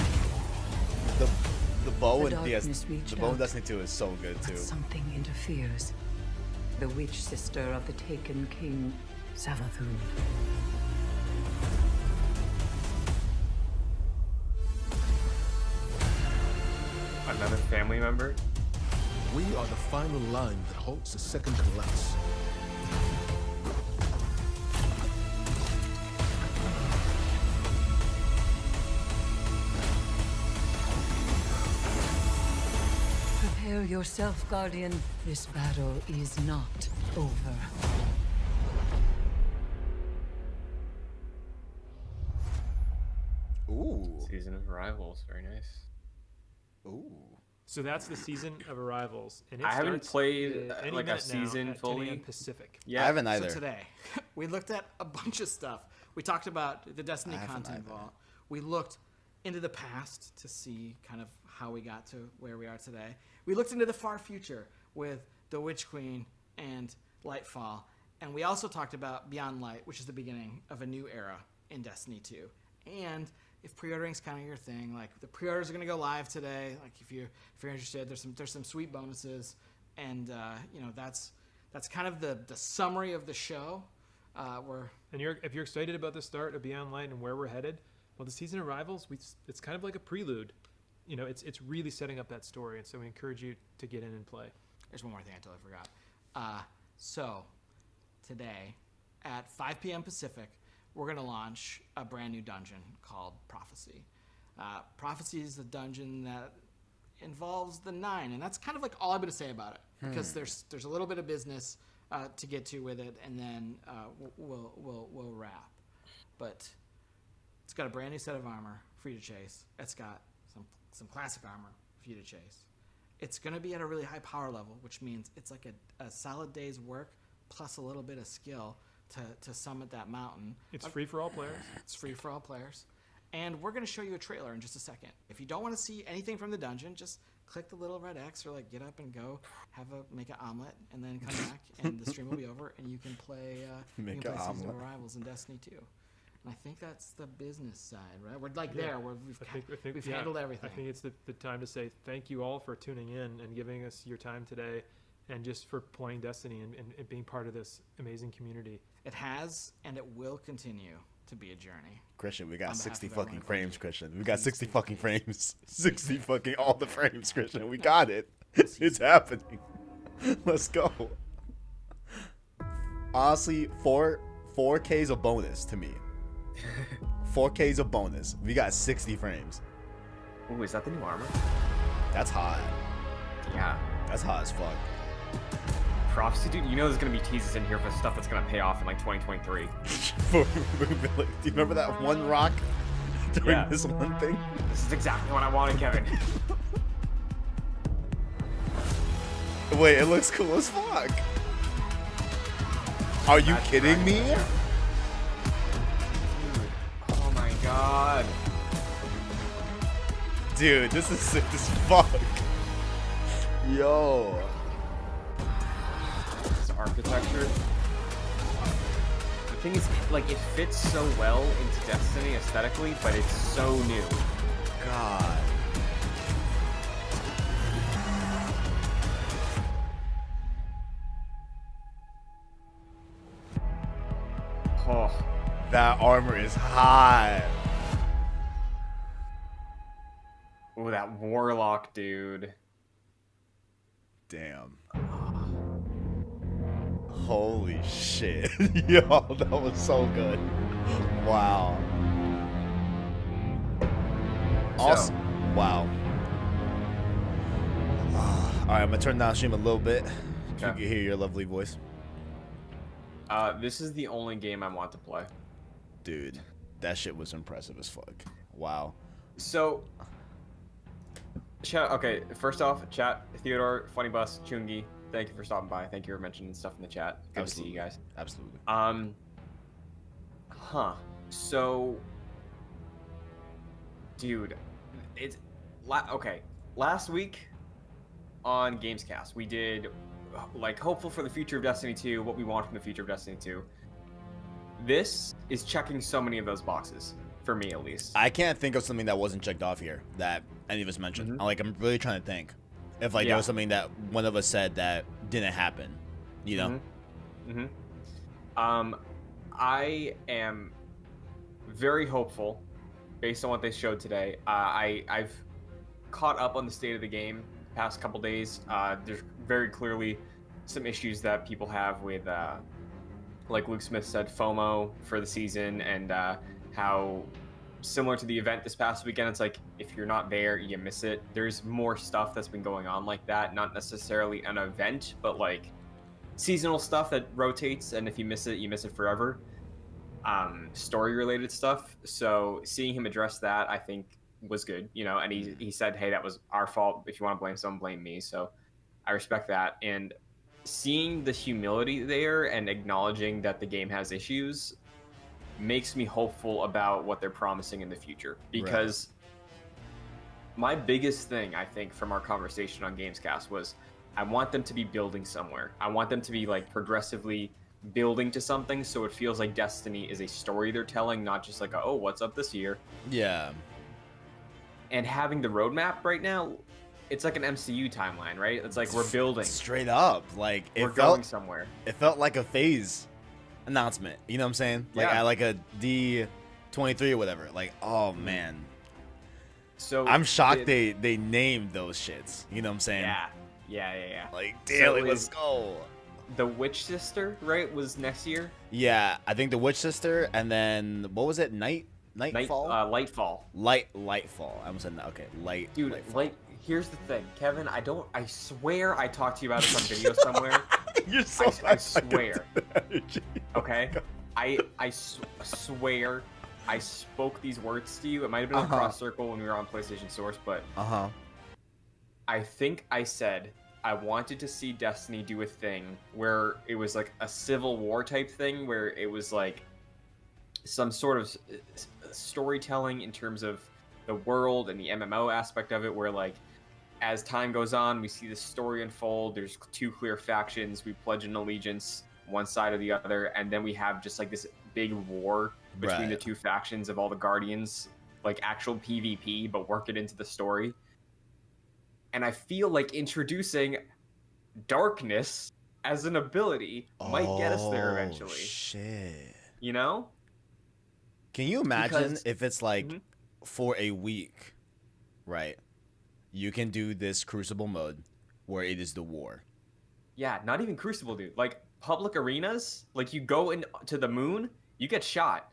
The bow The in darkness the bow in Destiny 2 is so good too. But something interferes. The witch sister of the taken king, Savathun. Another family member? We are the final line that halts the second collapse. Prepare yourself, Guardian. This battle is not over. Ooh. Season of Arrivals, very nice. Ooh. So that's the Season of Arrivals, and it I haven't starts played any like a minute now season at 10 fully. a.m. Pacific. Yeah, I haven't either. So today, we looked at a bunch of stuff. We talked about the Destiny content vault. We looked into the past to see kind of how we got to where we are today. We looked into the far future with the Witch Queen and Lightfall. And we also talked about Beyond Light, which is the beginning of a new era in Destiny 2. And if pre-ordering's kind of your thing, like the pre-orders are going to go live today. Like if you're interested, there's some sweet bonuses, and you know that's kind of the summary of the show. If you're excited about the start of Beyond Light and where we're headed, well, the Season of Arrivals, it's kind of like a prelude. You know, it's really setting up that story, and so we encourage you to get in and play. There's one more thing I totally forgot. So today at 5 p.m. Pacific, we're going to launch a brand new dungeon called Prophecy. Prophecy is a dungeon that involves the 9, and that's kind of like all I'm going to say about it, because there's a little bit of business to get to with it, and then we'll wrap. But it's got a brand new set of armor for you to chase. It's got some classic armor for you to chase. It's going to be at a really high power level, which means it's like a solid day's work plus a little bit of skill to summit that mountain. It's free for all players. It's free for all players. And we're going to show you a trailer in just a second. If you don't want to see anything from the dungeon, just click the little red X or like get up and go make an omelet and then come back and the stream will be over and you can play Season of Arrivals in Destiny 2. And I think that's the business side, right? We're like there. We've handled everything. I think it's the time to say thank you all for tuning in and giving us your time today, and just for playing Destiny and being part of this amazing community. It has, and it will continue to be a journey. Christian, we got 60 fucking frames, Christian. We got 60 fucking frames. 60 fucking all the frames, Christian. We got it. It's happening. Let's go. Honestly, 4K is a bonus to me. 4K is a bonus. We got 60 frames. Ooh, is that the new armor? That's hot. Yeah. That's hot as fuck. Prophecy, dude. You know there's gonna be teases in here for stuff that's gonna pay off in like 2023. Do you remember that one rock during Yeah. this one thing? This is exactly what I wanted, Kevin. Wait, it looks cool as fuck. Are you kidding me? Oh my god. Dude, this is sick as fuck. Yo. This architecture. The thing is, like, it fits so well into Destiny aesthetically, but it's so new. God. Oh. That armor is hot. Ooh, that warlock, dude. Damn. Holy shit. Yo, that was so good. Wow. Awesome. Wow. Alright, I'm gonna turn down stream a little bit so you can hear your lovely voice. This is the only game I want to play. Dude, that shit was impressive as fuck. Wow. So, chat. Okay, first off, chat. Theodore, Funny Bus, Chungi. Thank you for stopping by. Thank you for mentioning stuff in the chat. Good to see you guys. Absolutely. So, dude, it's okay. Last week on Gamescast, we did like hopeful for the future of Destiny 2, what we want from the future of Destiny 2. This is checking so many of those boxes for me, at least. I can't think of something that wasn't checked off here that any of us mentioned. I'm really trying to think if like there was something that one of us said that didn't happen, you know. I am very hopeful based on what they showed today. I've caught up on the state of the game past couple days. There's very clearly some issues that people have with like Luke Smith said, FOMO for the season, and how similar to the event this past weekend, it's like if you're not there, you miss it. There's more stuff that's been going on like that, not necessarily an event, but like seasonal stuff that rotates, and if you miss it, you miss it forever. Story related stuff. So seeing him address that, I think was good, you know, and he said, hey, that was our fault. If you want to blame someone, blame me. So I respect that. And seeing the humility there and acknowledging that the game has issues makes me hopeful about what they're promising in the future. Because my biggest thing, I think, from our conversation on Gamescast was I want them to be building somewhere. I want them to be like progressively building to something, so it feels like Destiny is a story they're telling, not just like, oh, what's up this year? Yeah. And having the roadmap right now, it's like an MCU timeline, right? It's like we're building. Straight up. Like we're going somewhere. It felt like a phase announcement. You know what I'm saying? Like at like a D23 or whatever. Like, oh man. So I'm shocked they named those shits. You know what I'm saying? Yeah. Like, damn, let's go. The Witch Sister, right, was next year? Yeah, I think the Witch Sister, and then what was it? Lightfall. Lightfall. I almost said okay. Dude, Lightfall. Here's the thing, Kevin. I swear I talked to you about this on video somewhere. You're so I swear. Okay. I swear I spoke these words to you. It might have been on Cross Circle when we were on PlayStation Source, but I think I said I wanted to see Destiny do a thing where it was like a Civil War type thing, where it was like some sort of storytelling in terms of the world and the MMO aspect of it, where like as time goes on, we see the story unfold. There's two clear factions. We pledge an allegiance, one side or the other, and then we have just like this big war between the two factions of all the Guardians, like actual PvP, but work it into the story. And I feel like introducing darkness as an ability might get us there eventually. Shit. You know? Can you imagine if it's like for a week, right? You can do this Crucible mode where it is the war. Yeah, not even Crucible, dude. Like public arenas, like you go into the moon, you get shot.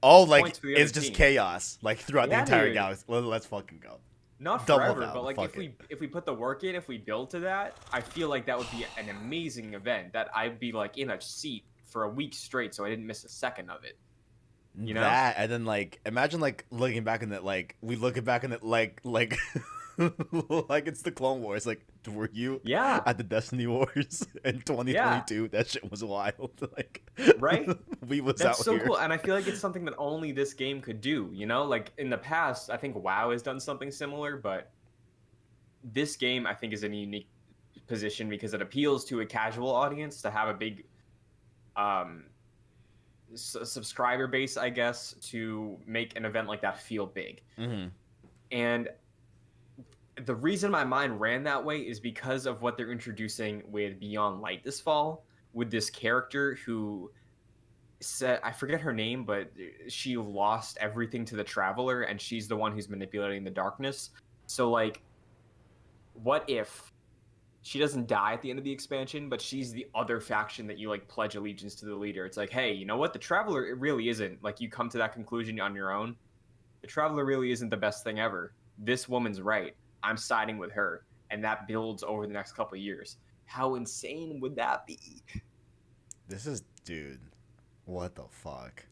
Oh, like it's just chaos, like throughout the entire galaxy. Let's fucking go. Not Double forever, down, but like fuck if we put the work in, if we build to that, I feel like that would be an amazing event that I'd be like in a seat for a week straight, so I didn't miss a second of it. You know? That, and then like imagine like looking back in it, like we looking back in it like like it's the Clone Wars. Like, were you at the Destiny Wars in 2022? Yeah. That shit was wild. Like, Right? we was That's out so here. cool, and I feel like it's something that only this game could do. You know, like in the past, I think WoW has done something similar, but this game I think is in a unique position because it appeals to a casual audience to have a big subscriber base, I guess, to make an event like that feel big. Mm-hmm. And the reason my mind ran that way is because of what they're introducing with Beyond Light this fall, with this character who said, I forget her name, but she lost everything to the Traveler, and she's the one who's manipulating the darkness. So, like, what if she doesn't die at the end of the expansion, but she's the other faction that you, like, pledge allegiance to the leader? It's like, hey, you know what? The Traveler, it really isn't. Like, you come to that conclusion on your own. The Traveler really isn't the best thing ever. This woman's right. I'm siding with her, and that builds over the next couple of years. How insane would that be? This is, dude, what the fuck?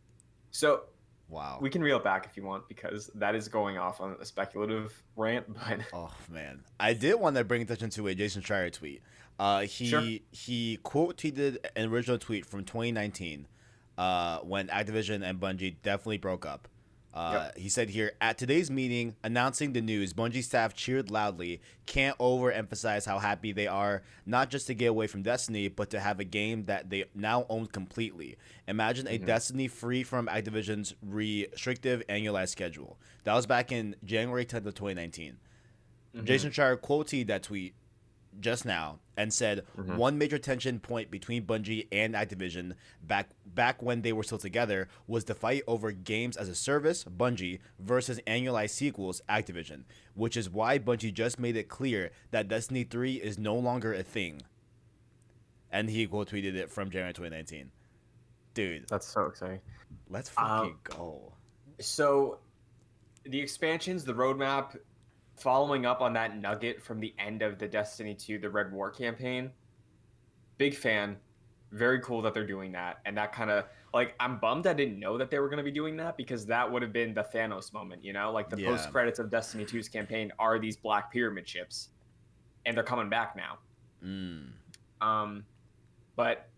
So, wow, we can reel it back if you want, because that is going off on a speculative rant. But oh man, I did want to bring attention to a Jason Schreier tweet. He quote tweeted an original tweet from 2019, when Activision and Bungie definitely broke up. He said here, at today's meeting announcing the news, Bungie staff cheered loudly. Can't overemphasize how happy they are, not just to get away from Destiny, but to have a game that they now own completely. Imagine a Destiny free from Activision's restrictive annualized schedule. That was back in January 10th of 2019. Jason Schreier quoted that tweet just now and said one major tension point between Bungie and Activision back when they were still together was the fight over games as a service, Bungie, versus annualized sequels, Activision, which is why Bungie just made it clear that Destiny 3 is no longer a thing. And he quote tweeted it from January 2019. Dude, that's so exciting. Let's fucking go. So the expansions, the roadmap, following up on that nugget from the end of the Destiny 2, the Red War campaign, big fan. Very cool that they're doing that. And that kind of, like, I'm bummed I didn't know that they were going to be doing that, because that would have been the Thanos moment, you know? Like, the post-credits of Destiny 2's campaign are these Black Pyramid ships. And they're coming back now. But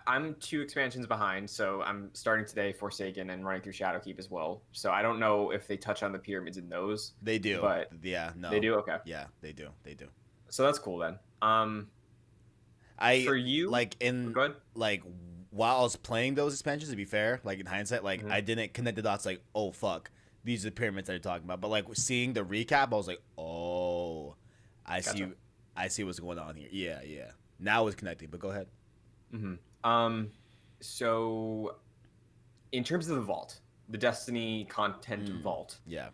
I'm 2 expansions behind, so I'm starting today Forsaken and running through Shadowkeep as well. So I don't know if they touch on the pyramids in those. They do. But yeah, no. They do? Okay. Yeah, they do. So that's cool then. For you, like like while I was playing those expansions, to be fair, like in hindsight, like I didn't connect the dots. Like, oh fuck, these are the pyramids that you're talking about. But like seeing the recap, I was like, oh, I see what's going on here. Yeah. Now it's connecting. But go ahead. So in terms of the vault, the Destiny content vault. Yeah.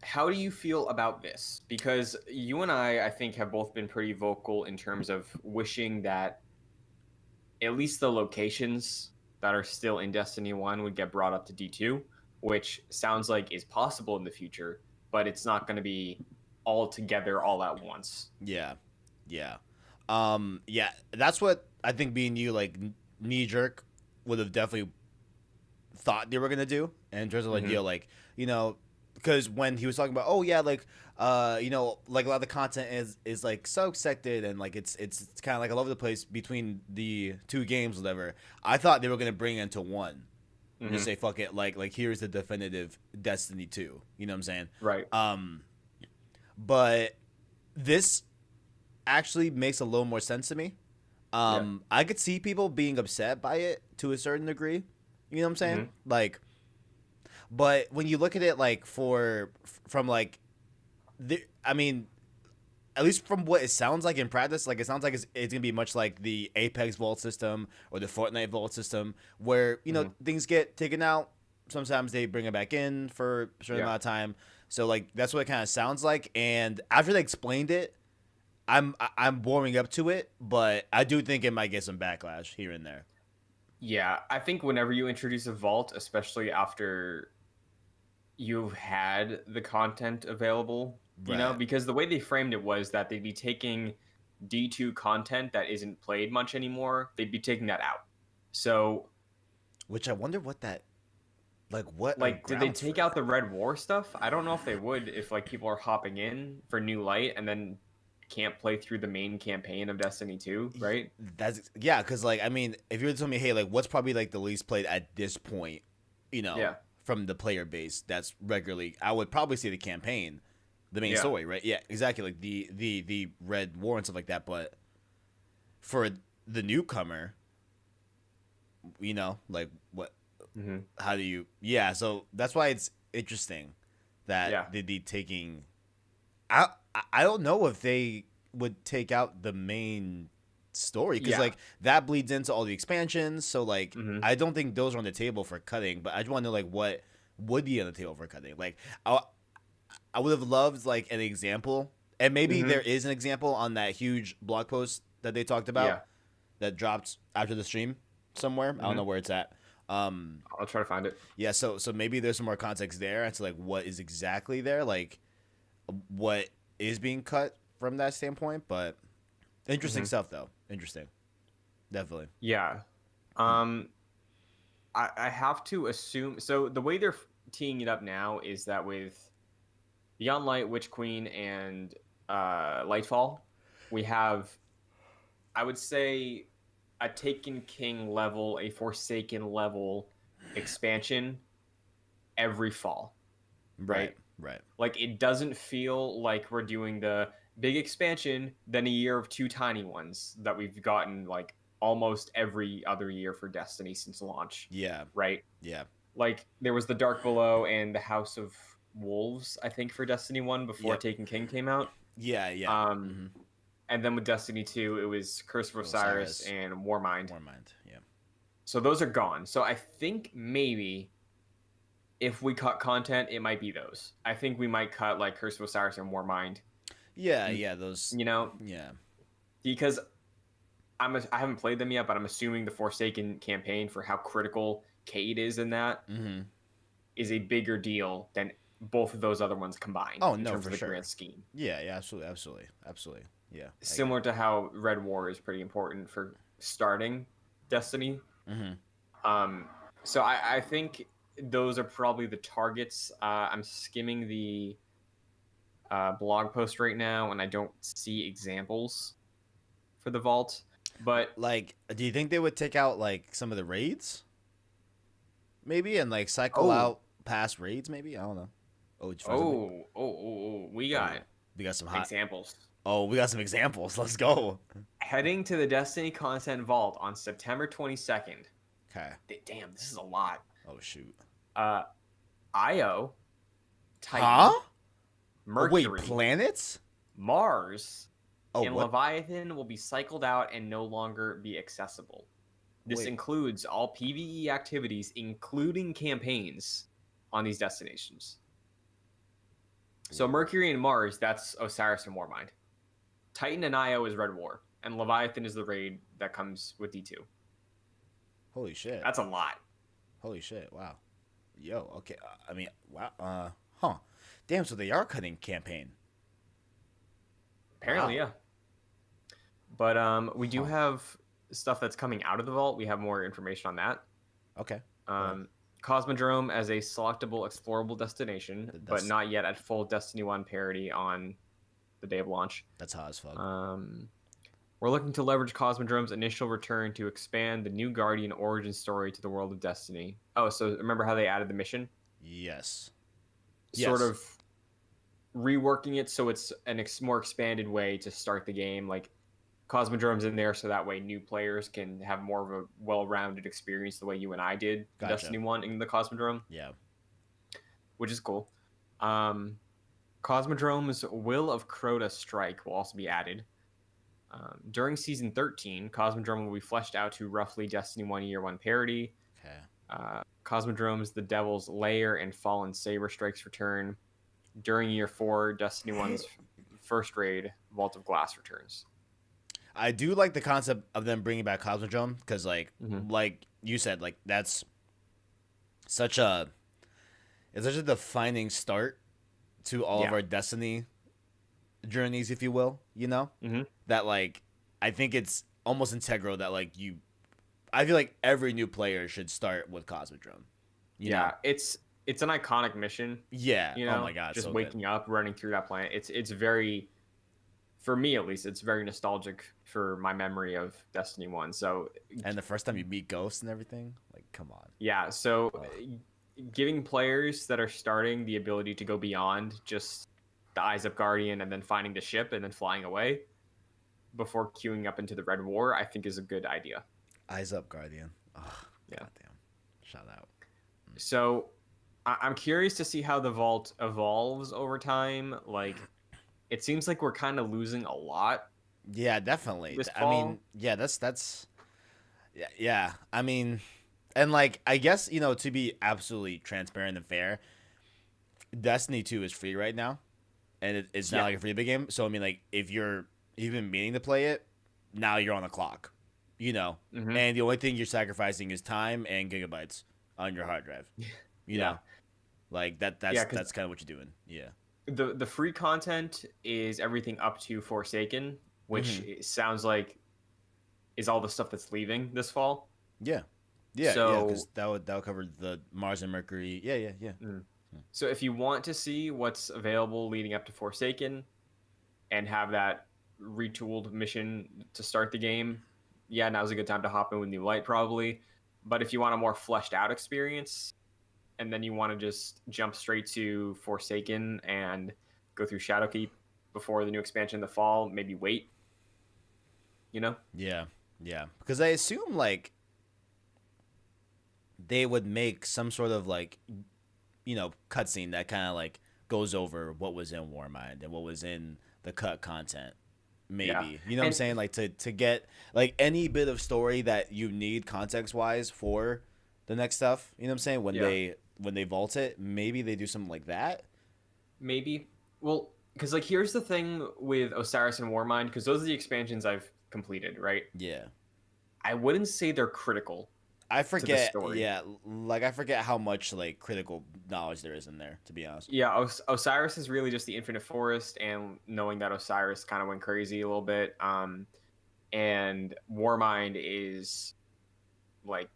How do you feel about this? Because you and I think, have both been pretty vocal in terms of wishing that at least the locations that are still in Destiny 1 would get brought up to D2, which sounds like is possible in the future, but it's not going to be all together all at once. Yeah. That's what I think, being you, like, knee jerk would have definitely thought they were going to do. And in terms of, like, like, you know, because when he was talking about, oh yeah, like, you know, like a lot of the content is like subsected and like it's kind of like all over the place between the 2 games, whatever. I thought they were gonna bring it into one, just say fuck it, like here's the definitive Destiny 2. You know what I'm saying? Right. But this actually makes a little more sense to me. I could see people being upset by it to a certain degree. You know what I'm saying? Like. But when you look at it, like, from like, I mean, at least from what it sounds like in practice, like, it sounds like it's gonna be much like the Apex vault system or the Fortnite vault system, where, you know, things get taken out. Sometimes they bring it back in for a certain amount of time. So, like, that's what it kind of sounds like. And after they explained it, I'm warming up to it, but I do think it might get some backlash here and there. Yeah, I think whenever you introduce a vault, especially after you've had the content available, Right. because the way they framed it was that they'd be taking D2 content that isn't played much anymore, they'd be taking that out. So, which I wonder what that, like, what are like, did they grounds take for out that? the Red War stuff? I don't know if they would, if like people are hopping in for New Light and then can't play through the main campaign of Destiny 2, right? Yeah, because like I mean, if you were to tell me, hey, like, what's probably like the least played at this point, Yeah. from the player base that's regularly, I would probably say the campaign, the main Yeah. story, right? Yeah, exactly, like the Red War and stuff like that. But for the newcomer, like what, how do you? Yeah, so that's why it's interesting that they'd be taking. I don't know if they would take out the main story because like that bleeds into all the expansions. So like I don't think those are on the table for cutting. But I just want to know like what would be on the table for cutting. Like I would have loved like an example, and maybe there is an example on that huge blog post that they talked about that dropped after the stream somewhere. I don't know where it's at. I'll try to find it. Yeah, so maybe there's some more context there as to like what is exactly there, like what is being cut from that standpoint. But interesting stuff though. Interesting, definitely. Yeah. I have to assume, so the way they're teeing it up now is that with Beyond Light, Witch Queen, and Lightfall, we have, I would say, a Taken King level, a Forsaken level expansion every fall. Right. Like, it doesn't feel like we're doing the big expansion, then a year of 2 tiny ones that we've gotten, like, almost every other year for Destiny since launch. Yeah. Right? Yeah. Like, there was the Dark Below and the House of Wolves, I think, for Destiny 1 before Taken King came out. Yeah. And then with Destiny 2, it was Curse of Osiris and Warmind. Yeah. So those are gone. So I think maybe if we cut content, it might be those. I think we might cut like Curse of Osiris and Warmind. Yeah, those. Yeah. Because I haven't played them yet, but I'm assuming the Forsaken campaign, for how critical Cade is in that, is a bigger deal than both of those other ones combined. Oh in no, terms for of the sure. grand scheme. Yeah, absolutely. Yeah. Similar to how Red War is pretty important for starting Destiny. So I think those are probably the targets. I'm skimming the blog post right now, and I don't see examples for the vault. But like, do you think they would take out like some of the raids, maybe, and like cycle out past raids? Maybe, I don't know. We got some hot examples. Oh, we got some examples. Let's go. Heading to the Destiny content vault on September 22nd. Okay. Damn, this is a lot. Oh shoot. Io, Titan, Mercury, wait, planets, Mars, and what? Leviathan will be cycled out and no longer be accessible. This includes all PvE activities, including campaigns, on these destinations. So Mercury and Mars, that's Osiris and Warmind. Titan and Io is Red War, and Leviathan is the raid that comes with D2. Holy shit. That's a lot. Holy shit. Wow. Yo, okay. I mean, wow. Damn, so they are cutting campaign. Apparently, yeah. But we do have stuff that's coming out of the vault. We have more information on that. Okay. Cosmodrome as a selectable, explorable destination, but not yet at full Destiny 1 parity on the day of launch. That's hot as fuck. We're looking to leverage Cosmodrome's initial return to expand the New Guardian origin story to the world of Destiny. Oh, so remember how they added the mission? Yes. Sort of reworking it so it's a more expanded way to start the game. Like, Cosmodrome's in there so that way new players can have more of a well-rounded experience the way you and I did in Destiny 1 in the Cosmodrome. Yeah. Which is cool. Cosmodrome's Will of Crota Strike will also be added. During Season 13, Cosmodrome will be fleshed out to roughly Destiny 1 Year 1 parity. Okay. Cosmodrome's The Devil's Lair and Fallen Saber Strikes return. During Year 4, Destiny 1's first raid, Vault of Glass, returns. I do like the concept of them bringing back Cosmodrome because, like you said, like that's such a it's such a defining start to all of our Destiny journeys, if you will. You know, that like I think it's almost integral that like I feel like every new player should start with Cosmodrome. You know? It's an iconic mission. Yeah. You know, Oh my god. just so waking good. up, running through that planet. It's very, for me at least, it's very nostalgic for my memory of Destiny 1. So, and the first time you meet Ghost and everything, like, come on. Yeah. So, giving players that are starting the ability to go beyond just the Eyes Up Guardian and then finding the ship and then flying away before queuing up into the Red War, I think is a good idea. Eyes Up Guardian. Oh, yeah. Goddamn. Shout out. So, I'm curious to see how the Vault evolves over time. Like, it seems like we're kind of losing a lot. Yeah, definitely. This I fall. mean, yeah, that's yeah. I mean, and like I guess, you know, to be absolutely transparent and fair, Destiny 2 is free right now. And it's not like a free big game. So I mean, like if you've been meaning to play it, now you're on the clock. You know. And the only thing you're sacrificing is time and gigabytes on your hard drive. You know. Like that's kind of what you're doing. Yeah. The free content is everything up to Forsaken, which sounds like is all the stuff that's leaving this fall. Yeah. Yeah, so, because that would cover the Mars and Mercury. Yeah. So if you want to see what's available leading up to Forsaken and have that retooled mission to start the game, now's a good time to hop in with New Light probably. But if you want a more fleshed out experience, and then you want to just jump straight to Forsaken and go through Shadowkeep before the new expansion in the fall, maybe wait. You know? Yeah. Because I assume, like, they would make some sort of, like, you know, cutscene that kind of, like, goes over what was in Warmind and what was in the cut content. Maybe. Yeah. You know what I'm saying? Like, to get, like, any bit of story that you need context-wise for the next stuff. You know what I'm saying? When they vault it, maybe they do something like that. Maybe. Well, because like here's the thing with Osiris and Warmind, because those are the expansions I've completed, right? Yeah. I wouldn't say they're critical. I forget. To the story. Yeah, like I forget how much like critical knowledge there is in there. To be honest. Yeah, Osiris is really just the Infinite Forest and knowing that Osiris kind of went crazy a little bit. And Warmind is like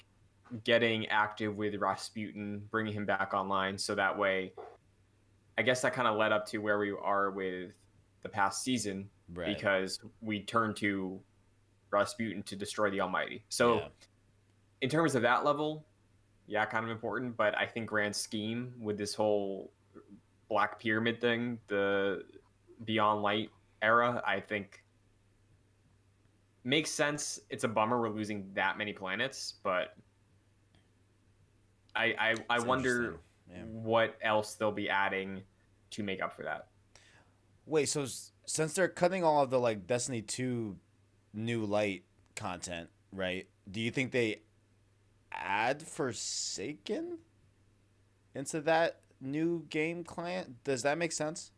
getting active with Rasputin, bringing him back online, so that way I guess that kind of led up to where we are with the past season, because we turned to Rasputin to destroy the Almighty. So in terms of that level, kind of important, but I think grand scheme with this whole Black Pyramid thing, the Beyond Light era, I think makes sense. It's a bummer we're losing that many planets, but I wonder what else they'll be adding to make up for that. Wait, so since they're cutting all of the like Destiny 2 New Light content, right? Do you think they add Forsaken into that new game client? Does that make sense?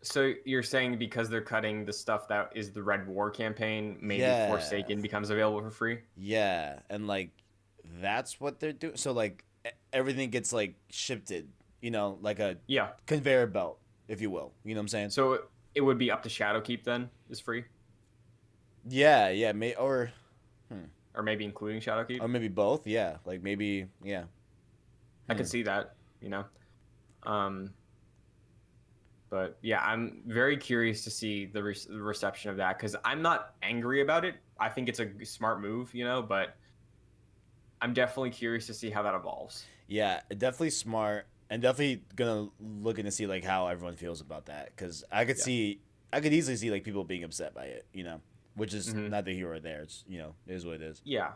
So you're saying because they're cutting the stuff that is the Red War campaign, maybe Forsaken becomes available for free? Yeah, and like that's what they're doing. So like everything gets like shifted, you know, like a conveyor belt, if you will. You know what I'm saying? So it would be up to Shadowkeep then is free? Yeah, or maybe including Shadowkeep? Or maybe both, like maybe, I could see that, you know. But yeah, I'm very curious to see the reception of that, because I'm not angry about it. I think it's a smart move, you know, but I'm definitely curious to see how that evolves. Yeah, definitely smart, and definitely gonna looking to see like how everyone feels about that, because I could easily see like people being upset by it, you know, which is neither here or there. It's, you know, it is what it is. Yeah,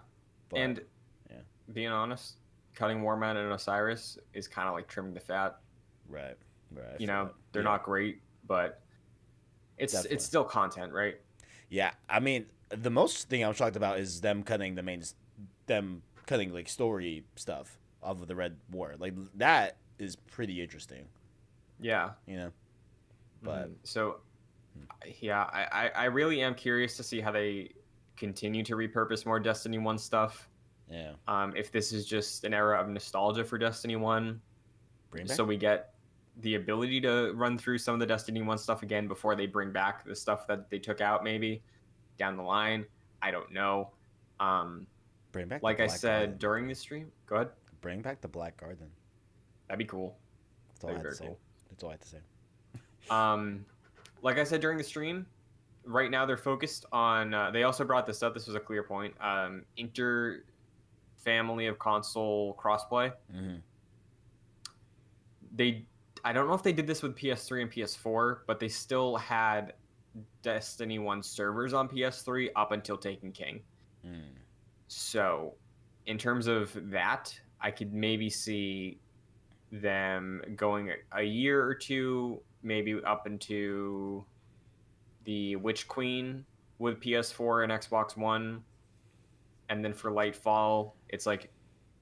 but, and being honest, cutting Warman and Osiris is kind of like trimming the fat. Right. You know, they're not great, but it's still content, right? Yeah, I mean, the most thing I'm shocked about is them cutting like story stuff off of the Red War. Like that is pretty interesting. Yeah, you know. But so, yeah, I really am curious to see how they continue to repurpose more Destiny 1 stuff. Yeah. If this is just an era of nostalgia for Destiny 1, Bring it back? so we get the ability to run through some of the Destiny 1 stuff again before they bring back the stuff that they took out maybe down the line. I don't know. Bring back Like the I Black said Garden. during the stream, go ahead. Bring back the Black Garden. That'd be cool. That's all I have to Very say. cool. That's all I have to say. Like I said during the stream, right now they're focused on. They also brought this up. This was a clear point. Inter family of console crossplay. Mm-hmm. I don't know if they did this with PS3 and PS4, but they still had Destiny 1 servers on PS3 up until Taken King. So, in terms of that, I could maybe see them going a year or two, maybe up into the Witch Queen with PS4 and Xbox One, and then for Lightfall, it's like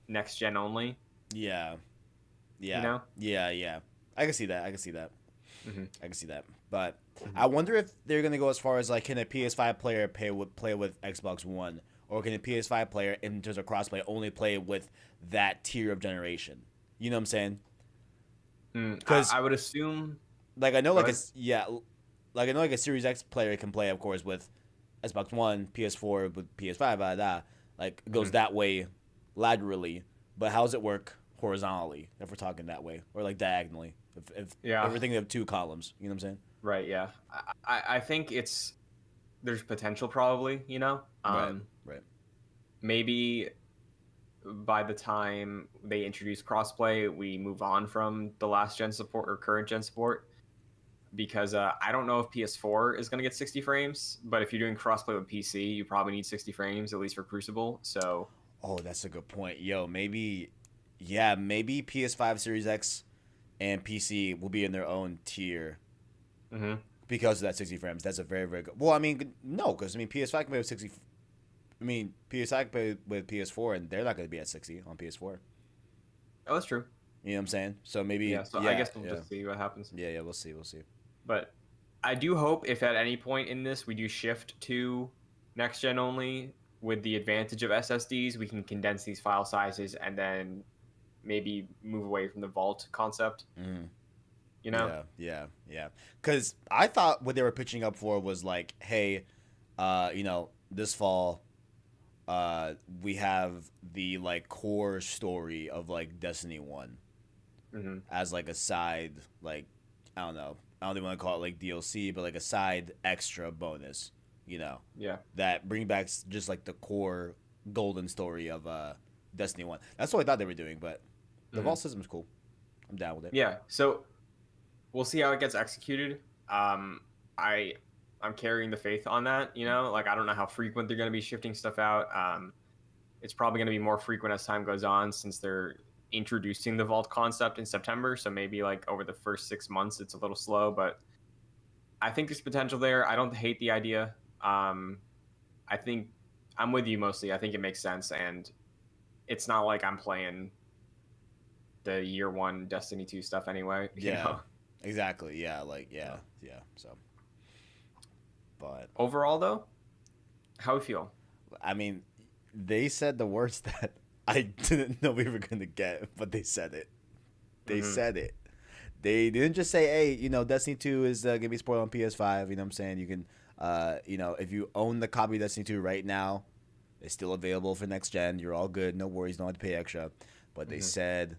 next gen only. Yeah. Yeah. You know? Yeah. I can see that. Mm-hmm. I can see that. But I wonder if they're going to go as far as, like, can a PS5 player play with Xbox One? Or can a PS5 player, in terms of crossplay, only play with that tier of generation? You know what I'm saying? Because I would assume, like, I know, like, go a Series X player can play, of course, with Xbox One, PS4, with PS5, like, it goes that way laterally. But how does it work horizontally, if we're talking that way, or like diagonally? If everything have two columns, you know what I'm saying? Right. Yeah. I think there's potential probably. You know. Right. Maybe by the time they introduce crossplay, we move on from the last gen support or current gen support, because I don't know if PS4 is going to get 60 frames, but if you're doing crossplay with PC, you probably need 60 frames, at least for Crucible. So. Oh, that's a good point. Yo, maybe PS5, Series X, and PC will be in their own tier because of that 60 frames. That's a very, very good. Well, I mean, no, because PS5 can play with 60. PS5 can play with PS4, and they're not going to be at 60 on PS4. Oh, that's true. You know what I'm saying? So maybe. I guess we'll just see what happens. Yeah, we'll see. But I do hope if at any point in this we do shift to next gen only, with the advantage of SSDs, we can condense these file sizes and then maybe move away from the vault concept. You know? Yeah. Because I thought what they were pitching up for was like, hey, this fall, we have the like core story of like Destiny 1 as like a side, like, I don't know. I don't even want to call it like DLC, but like a side extra bonus. That bring back just like the core golden story of Destiny 1. That's what I thought they were doing, but the vault system is cool. I'm down with it. Yeah, so we'll see how it gets executed. I'm carrying the faith on that, like I don't know how frequent they're going to be shifting stuff out. It's probably going to be more frequent as time goes on, since they're introducing the vault concept in September, so maybe like over the first 6 months it's a little slow, but I think there's potential there. I don't hate the idea. I think I'm with you mostly. I think it makes sense, and it's not like I'm playing the year one Destiny 2 stuff anyway. You know? Exactly. Yeah. So, but overall, though, how we feel? I mean, they said the words that I didn't know we were gonna get, but they said it. They said it. They didn't just say, "Hey, Destiny 2 is gonna be spoiled on PS5." You know what I'm saying? You can. If you own the copy of Destiny 2 right now, it's still available for next gen. You're all good. No worries. Don't have to pay extra. But they said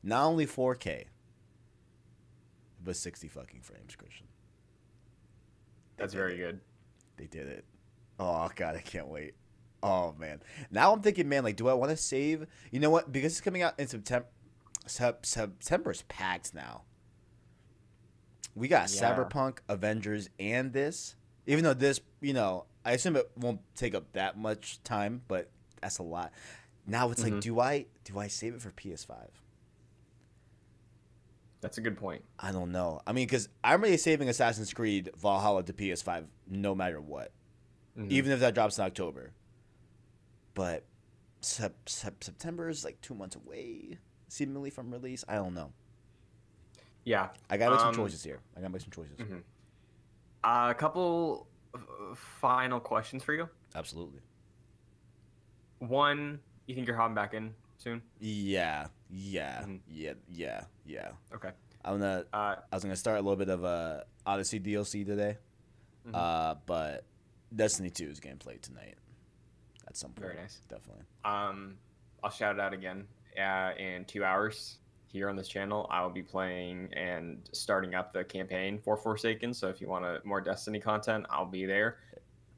not only 4K, but 60 fucking frames, Christian. That's very good. They did it. Oh, God, I can't wait. Oh, man. Now I'm thinking, man, like, do I want to save? You know what? Because it's coming out in September. September's packed now. We got Cyberpunk, Avengers, and this. Even though this, I assume it won't take up that much time, but that's a lot. Now it's like, do I save it for PS5? That's a good point. I don't know. I mean, because I'm really saving Assassin's Creed Valhalla to PS5 no matter what, even if that drops in October. But September is like 2 months away, seemingly, from release. I don't know. Yeah. I got to make some choices here. A couple final questions for you. Absolutely. One, you think you're hopping back in soon? Yeah. Okay. I was gonna start a little bit of Odyssey DLC today, but Destiny 2 is getting played tonight at some point. Very nice. Definitely. I'll shout it out again. In 2 hours here on this channel, I will be playing and starting up the campaign for Forsaken. So if you want more Destiny content, I'll be there.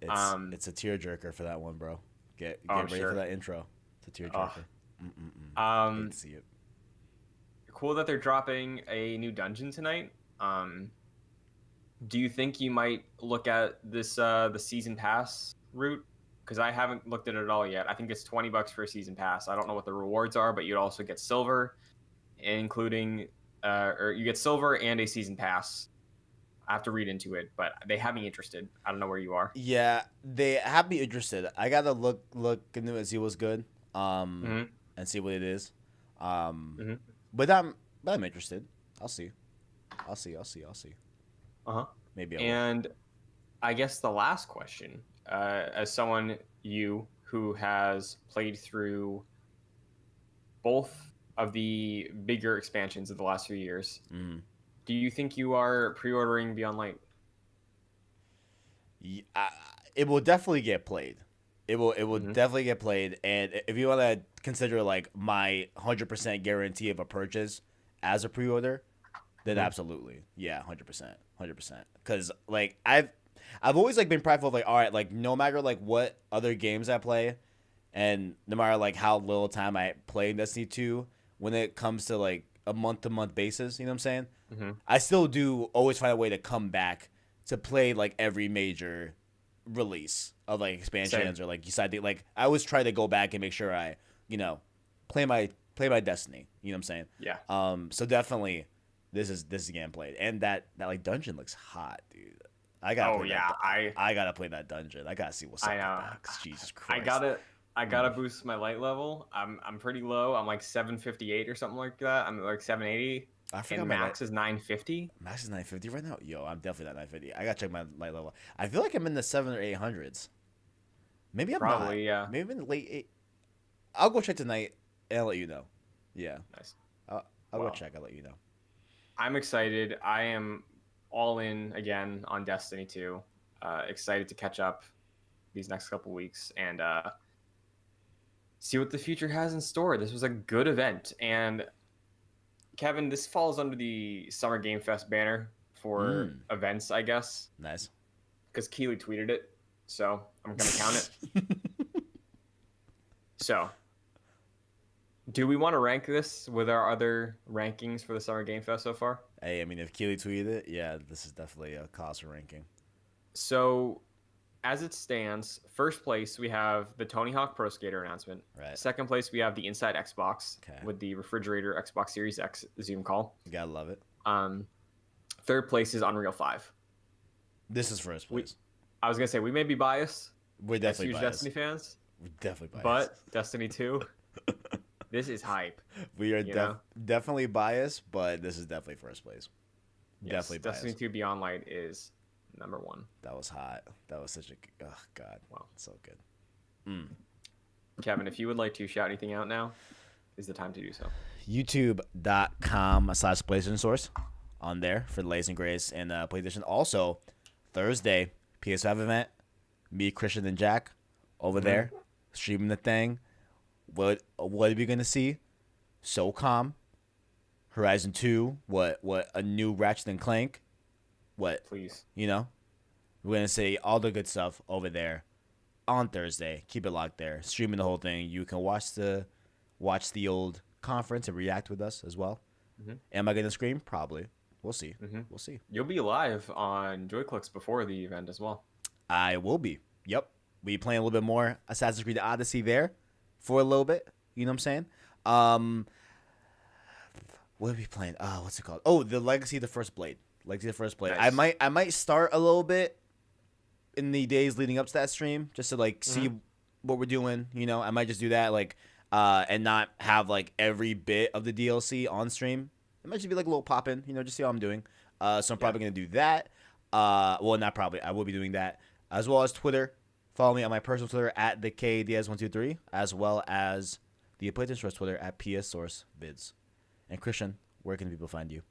It's a tearjerker for that one, bro. Get ready for that intro. It's a tearjerker. Hate to see it. Cool that they're dropping a new dungeon tonight. Do you think you might look at this the season pass route? Because I haven't looked at it at all yet. I think it's $20 for a season pass. I don't know what the rewards are, but you'd also get silver, including or you get silver and a season pass. I have to read into it, but they have me interested. I don't know where you are. Yeah, they have me interested. I gotta look into it and see what's good, and see what it is. But I'm interested. I'll see. Maybe I will. And I guess the last question, as someone who has played through both of the bigger expansions of the last few years, do you think you are pre-ordering Beyond Light? It will definitely get played. It will definitely get played. And if you want to consider like my 100% guarantee of a purchase as a pre-order, then absolutely, yeah, 100%. Because like I've always like been prideful of like, all right, like no matter like what other games I play, and no matter like how little time I play in Destiny 2, when it comes to like a month-to-month basis, you know what I'm saying? I still do always find a way to come back to play like every major release of like expansions or like like I always try to go back and make sure I, play my Destiny. You know what I'm saying? Yeah. So definitely this is getting played. And that like dungeon looks hot, dude. I gotta play that dungeon. I gotta see what's up with that. Jesus Christ. I gotta boost my light level. I'm pretty low. I'm like 758 or something like that. I'm like 780. I forgot and max is 950. Max is 950 right now. Yo, I'm definitely not 950. I gotta check my light level. I feel like I'm in the 700 or 800s. Maybe I'm probably not. Yeah. Maybe in the late 8. I'll go check tonight and I'll let you know. Yeah. Nice. I'll go check. I'll let you know. I'm excited. I am all in again on Destiny 2. Excited to catch up these next couple weeks and see what the future has in store. This was a good event. And Kevin, this falls under the Summer Game Fest banner for events, I guess. Nice. Because Keely tweeted it, so I'm going to count it. So, do we want to rank this with our other rankings for the Summer Game Fest so far? Hey, I mean, if Keely tweeted it, yeah, this is definitely a cause for ranking. So, as it stands, first place we have the Tony Hawk Pro Skater announcement. Right. Second place we have the Inside Xbox with the refrigerator Xbox Series X Zoom call. You gotta love it. Third place is Unreal 5. This is first place. I was gonna say we may be biased. We're definitely huge biased. Destiny fans. We're definitely biased. But Destiny 2, this is hype. We are definitely biased, but this is definitely first place. Yes, Definitely Destiny biased. 2 Beyond Light is number 1. That was hot. That was such a oh god. Wow, so good. Kevin, if you would like to shout anything out now, is the time to do so. YouTube.com/PlayStation Source on there for the latest and greatest and PlayStation. Also, Thursday PS5 event. Me, Christian, and Jack over there streaming the thing. What are we gonna see? SOCOM, Horizon 2. What a new Ratchet and Clank. What? Please. We're gonna say all the good stuff over there on Thursday. Keep it locked there. Streaming the whole thing. You can watch the old conference and react with us as well. Am I gonna scream? Probably. We'll see. We'll see. You'll be live on JoyClicks before the event as well. I will be. Yep. We playing a little bit more Assassin's Creed Odyssey there for a little bit. You know what I'm saying? What are we playing? What's it called? Oh, the Legacy of the First Blade. Legacy of the First Blade. Nice. I might start a little bit in the days leading up to that stream just to like see what we're doing. I might just do that and not have like every bit of the DLC on stream. It might just be like a little pop-in, just see how I'm doing. So I'm probably going to do that. Well, not probably. I will be doing that. As well as Twitter. Follow me on my personal Twitter at the KDS123, as well as the PlayStation Source Twitter at PS Source Vids. And Christian, where can people find you?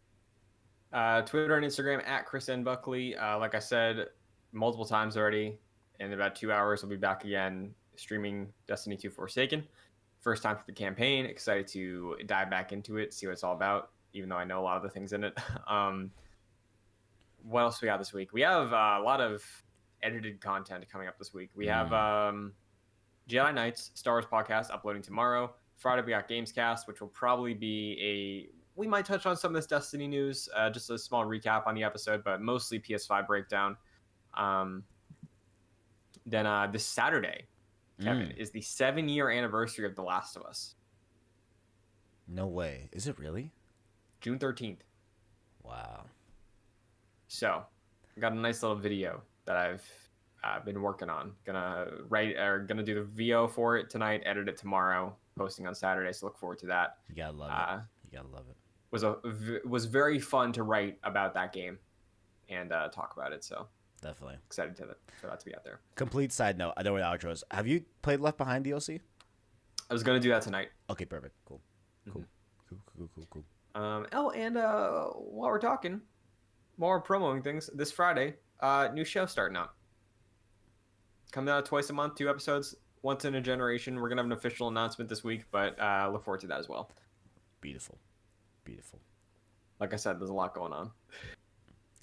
Twitter and Instagram at Chris N. Buckley. Like I said multiple times already, in about 2 hours, we'll be back again streaming Destiny 2 Forsaken. First time for the campaign. Excited to dive back into it, see what it's all about, even though I know a lot of the things in it. What else we got this week? We have a lot of edited content coming up this week. We have Jedi Knights Star Wars podcast uploading tomorrow. Friday we got Gamescast, which will probably be we might touch on some of this Destiny news, just a small recap on the episode, but mostly PS5 breakdown. Then this Saturday, Kevin, is the 7-year anniversary of The Last of Us. No way. Is it really? June 13th. Wow. So, I got a nice little video that I've been working on. Gonna do the VO for it tonight, edit it tomorrow, posting on Saturday. So look forward to that. You gotta love it. You gotta love it. Was very fun to write about that game and talk about it. So definitely excited for that to be out there. Complete side note. I know where the outro is. Have you played Left Behind DLC? I was gonna do that tonight. Okay, perfect. Cool. And while we're talking, while we're promoting things, this Friday, new show starting up. Coming out twice a month, 2 episodes, once in a generation. We're gonna have an official announcement this week, but look forward to that as well. Beautiful. Like I said, there's a lot going on.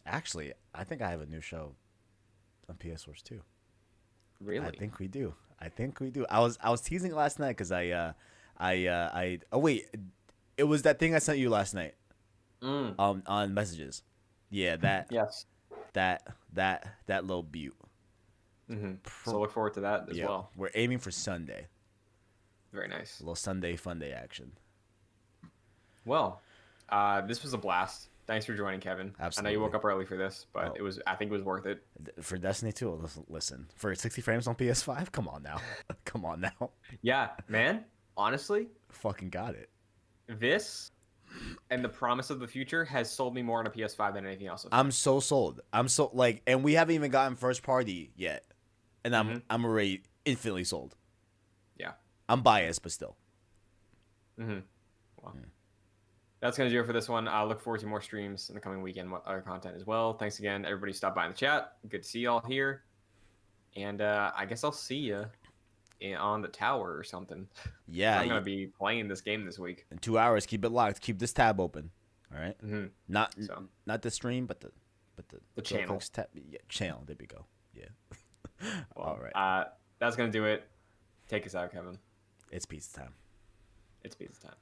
Actually, I think I have a new show on PS Source too. Really? I think we do. I was teasing last night because oh wait, it was that thing I sent you last night. On messages. Yeah, that. Yes. That little butte. So look forward to that as well. We're aiming for Sunday. Very nice. A little Sunday fun day action. Well, this was a blast. Thanks for joining, Kevin. Absolutely. I know you woke up early for this, but I think it was worth it. For Destiny 2, listen, for 60 frames on PS5, come on now. Come on now. Yeah, man. Honestly, fucking got it. This and the promise of the future has sold me more on a PS5 than anything else. I'm so sold. And we haven't even gotten first party yet, and I'm already infinitely sold. Yeah. I'm biased, but still. Well, that's going to do it for this one. I look forward to more streams in the coming weekend, other content as well. Thanks again, everybody. Stop by in the chat. Good to see you all here. And I guess I'll see you on the tower or something. Yeah. I'm going to be playing this game this week. In 2 hours, keep it locked. Keep this tab open. All right? Not the stream, but the channel. Channel. There we go. Yeah. Well, all right. That's going to do it. Take us out, Kevin. It's pizza time. It's pizza time.